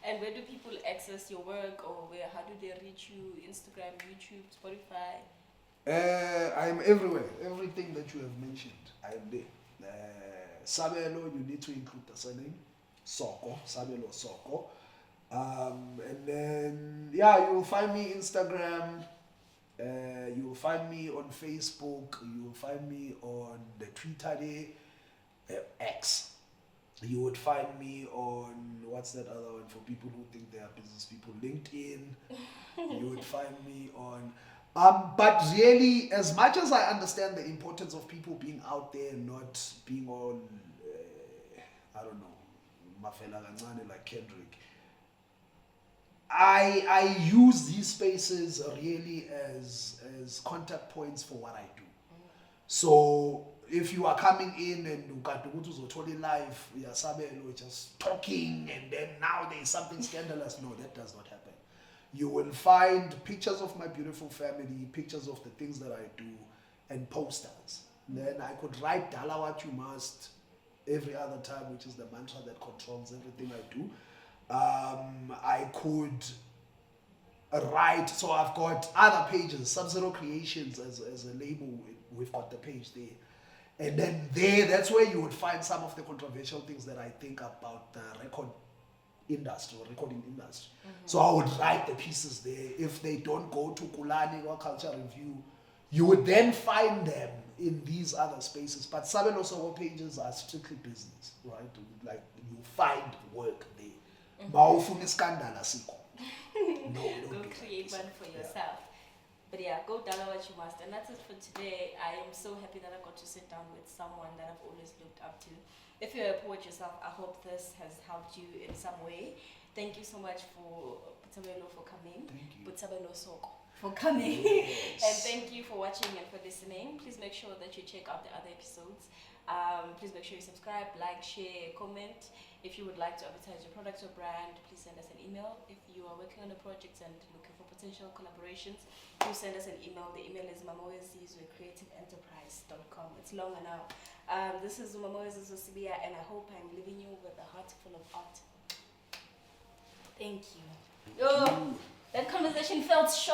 A: And where do people access your work, or how do they reach you? Instagram, YouTube, Spotify?
B: I am everywhere. Everything that you have mentioned, I am there. Sabelo, you need to include the surname. Soko, Sabelo Soko. And then, you'll find me Instagram. You'll find me on Facebook. You'll find me on the Twitter X. You would find me on, what's that other one for people who think they are business people? LinkedIn. You would find me on, but really, as much as I understand the importance of people being out there and not being on, I don't know, Mafela Gancane like Kendrick, I use these spaces really as contact points for what I do. So if you are coming in and you got to go to live, Sabelo just talking, and then now there is something scandalous, no, that does not happen. You will find pictures of my beautiful family, pictures of the things that I do, and posters. And then I could write Dala what you must every other time, which is the mantra that controls everything I do. I could write, so I've got other pages, Sub-Zero Creations as a label, we've got the page there. And then that's where you would find some of the controversial things that I think about the recording industry. So I would write the pieces there. If they don't go to Kulani or Culture Review, you would then find them in these other spaces. But Sabelo Soko pages are strictly business, right? Like, you find work there. No,
A: Go create one for yourself. But go down what you must. And that's it for today. I am so happy that I got to sit down with someone that I've always looked up to. If you're a poet yourself, I hope this has helped you in some way. Thank you so much for Sabelo for coming.
B: Thank you.
A: Sabelo Soko. for coming.
B: Yes.
A: And thank you for watching and for listening. Please make sure that you check out the other episodes. Please make sure you subscribe, like, share, comment. If you would like to advertise your product or brand, please send us an email. If you are working on a project and looking for potential collaborations, do send us an email. The email is mamoezizwe@creativeenterprise.com. It's long enough. This is uMkhondo, and I hope I'm leaving you with a heart full of art. Thank you. Oh, that conversation felt short.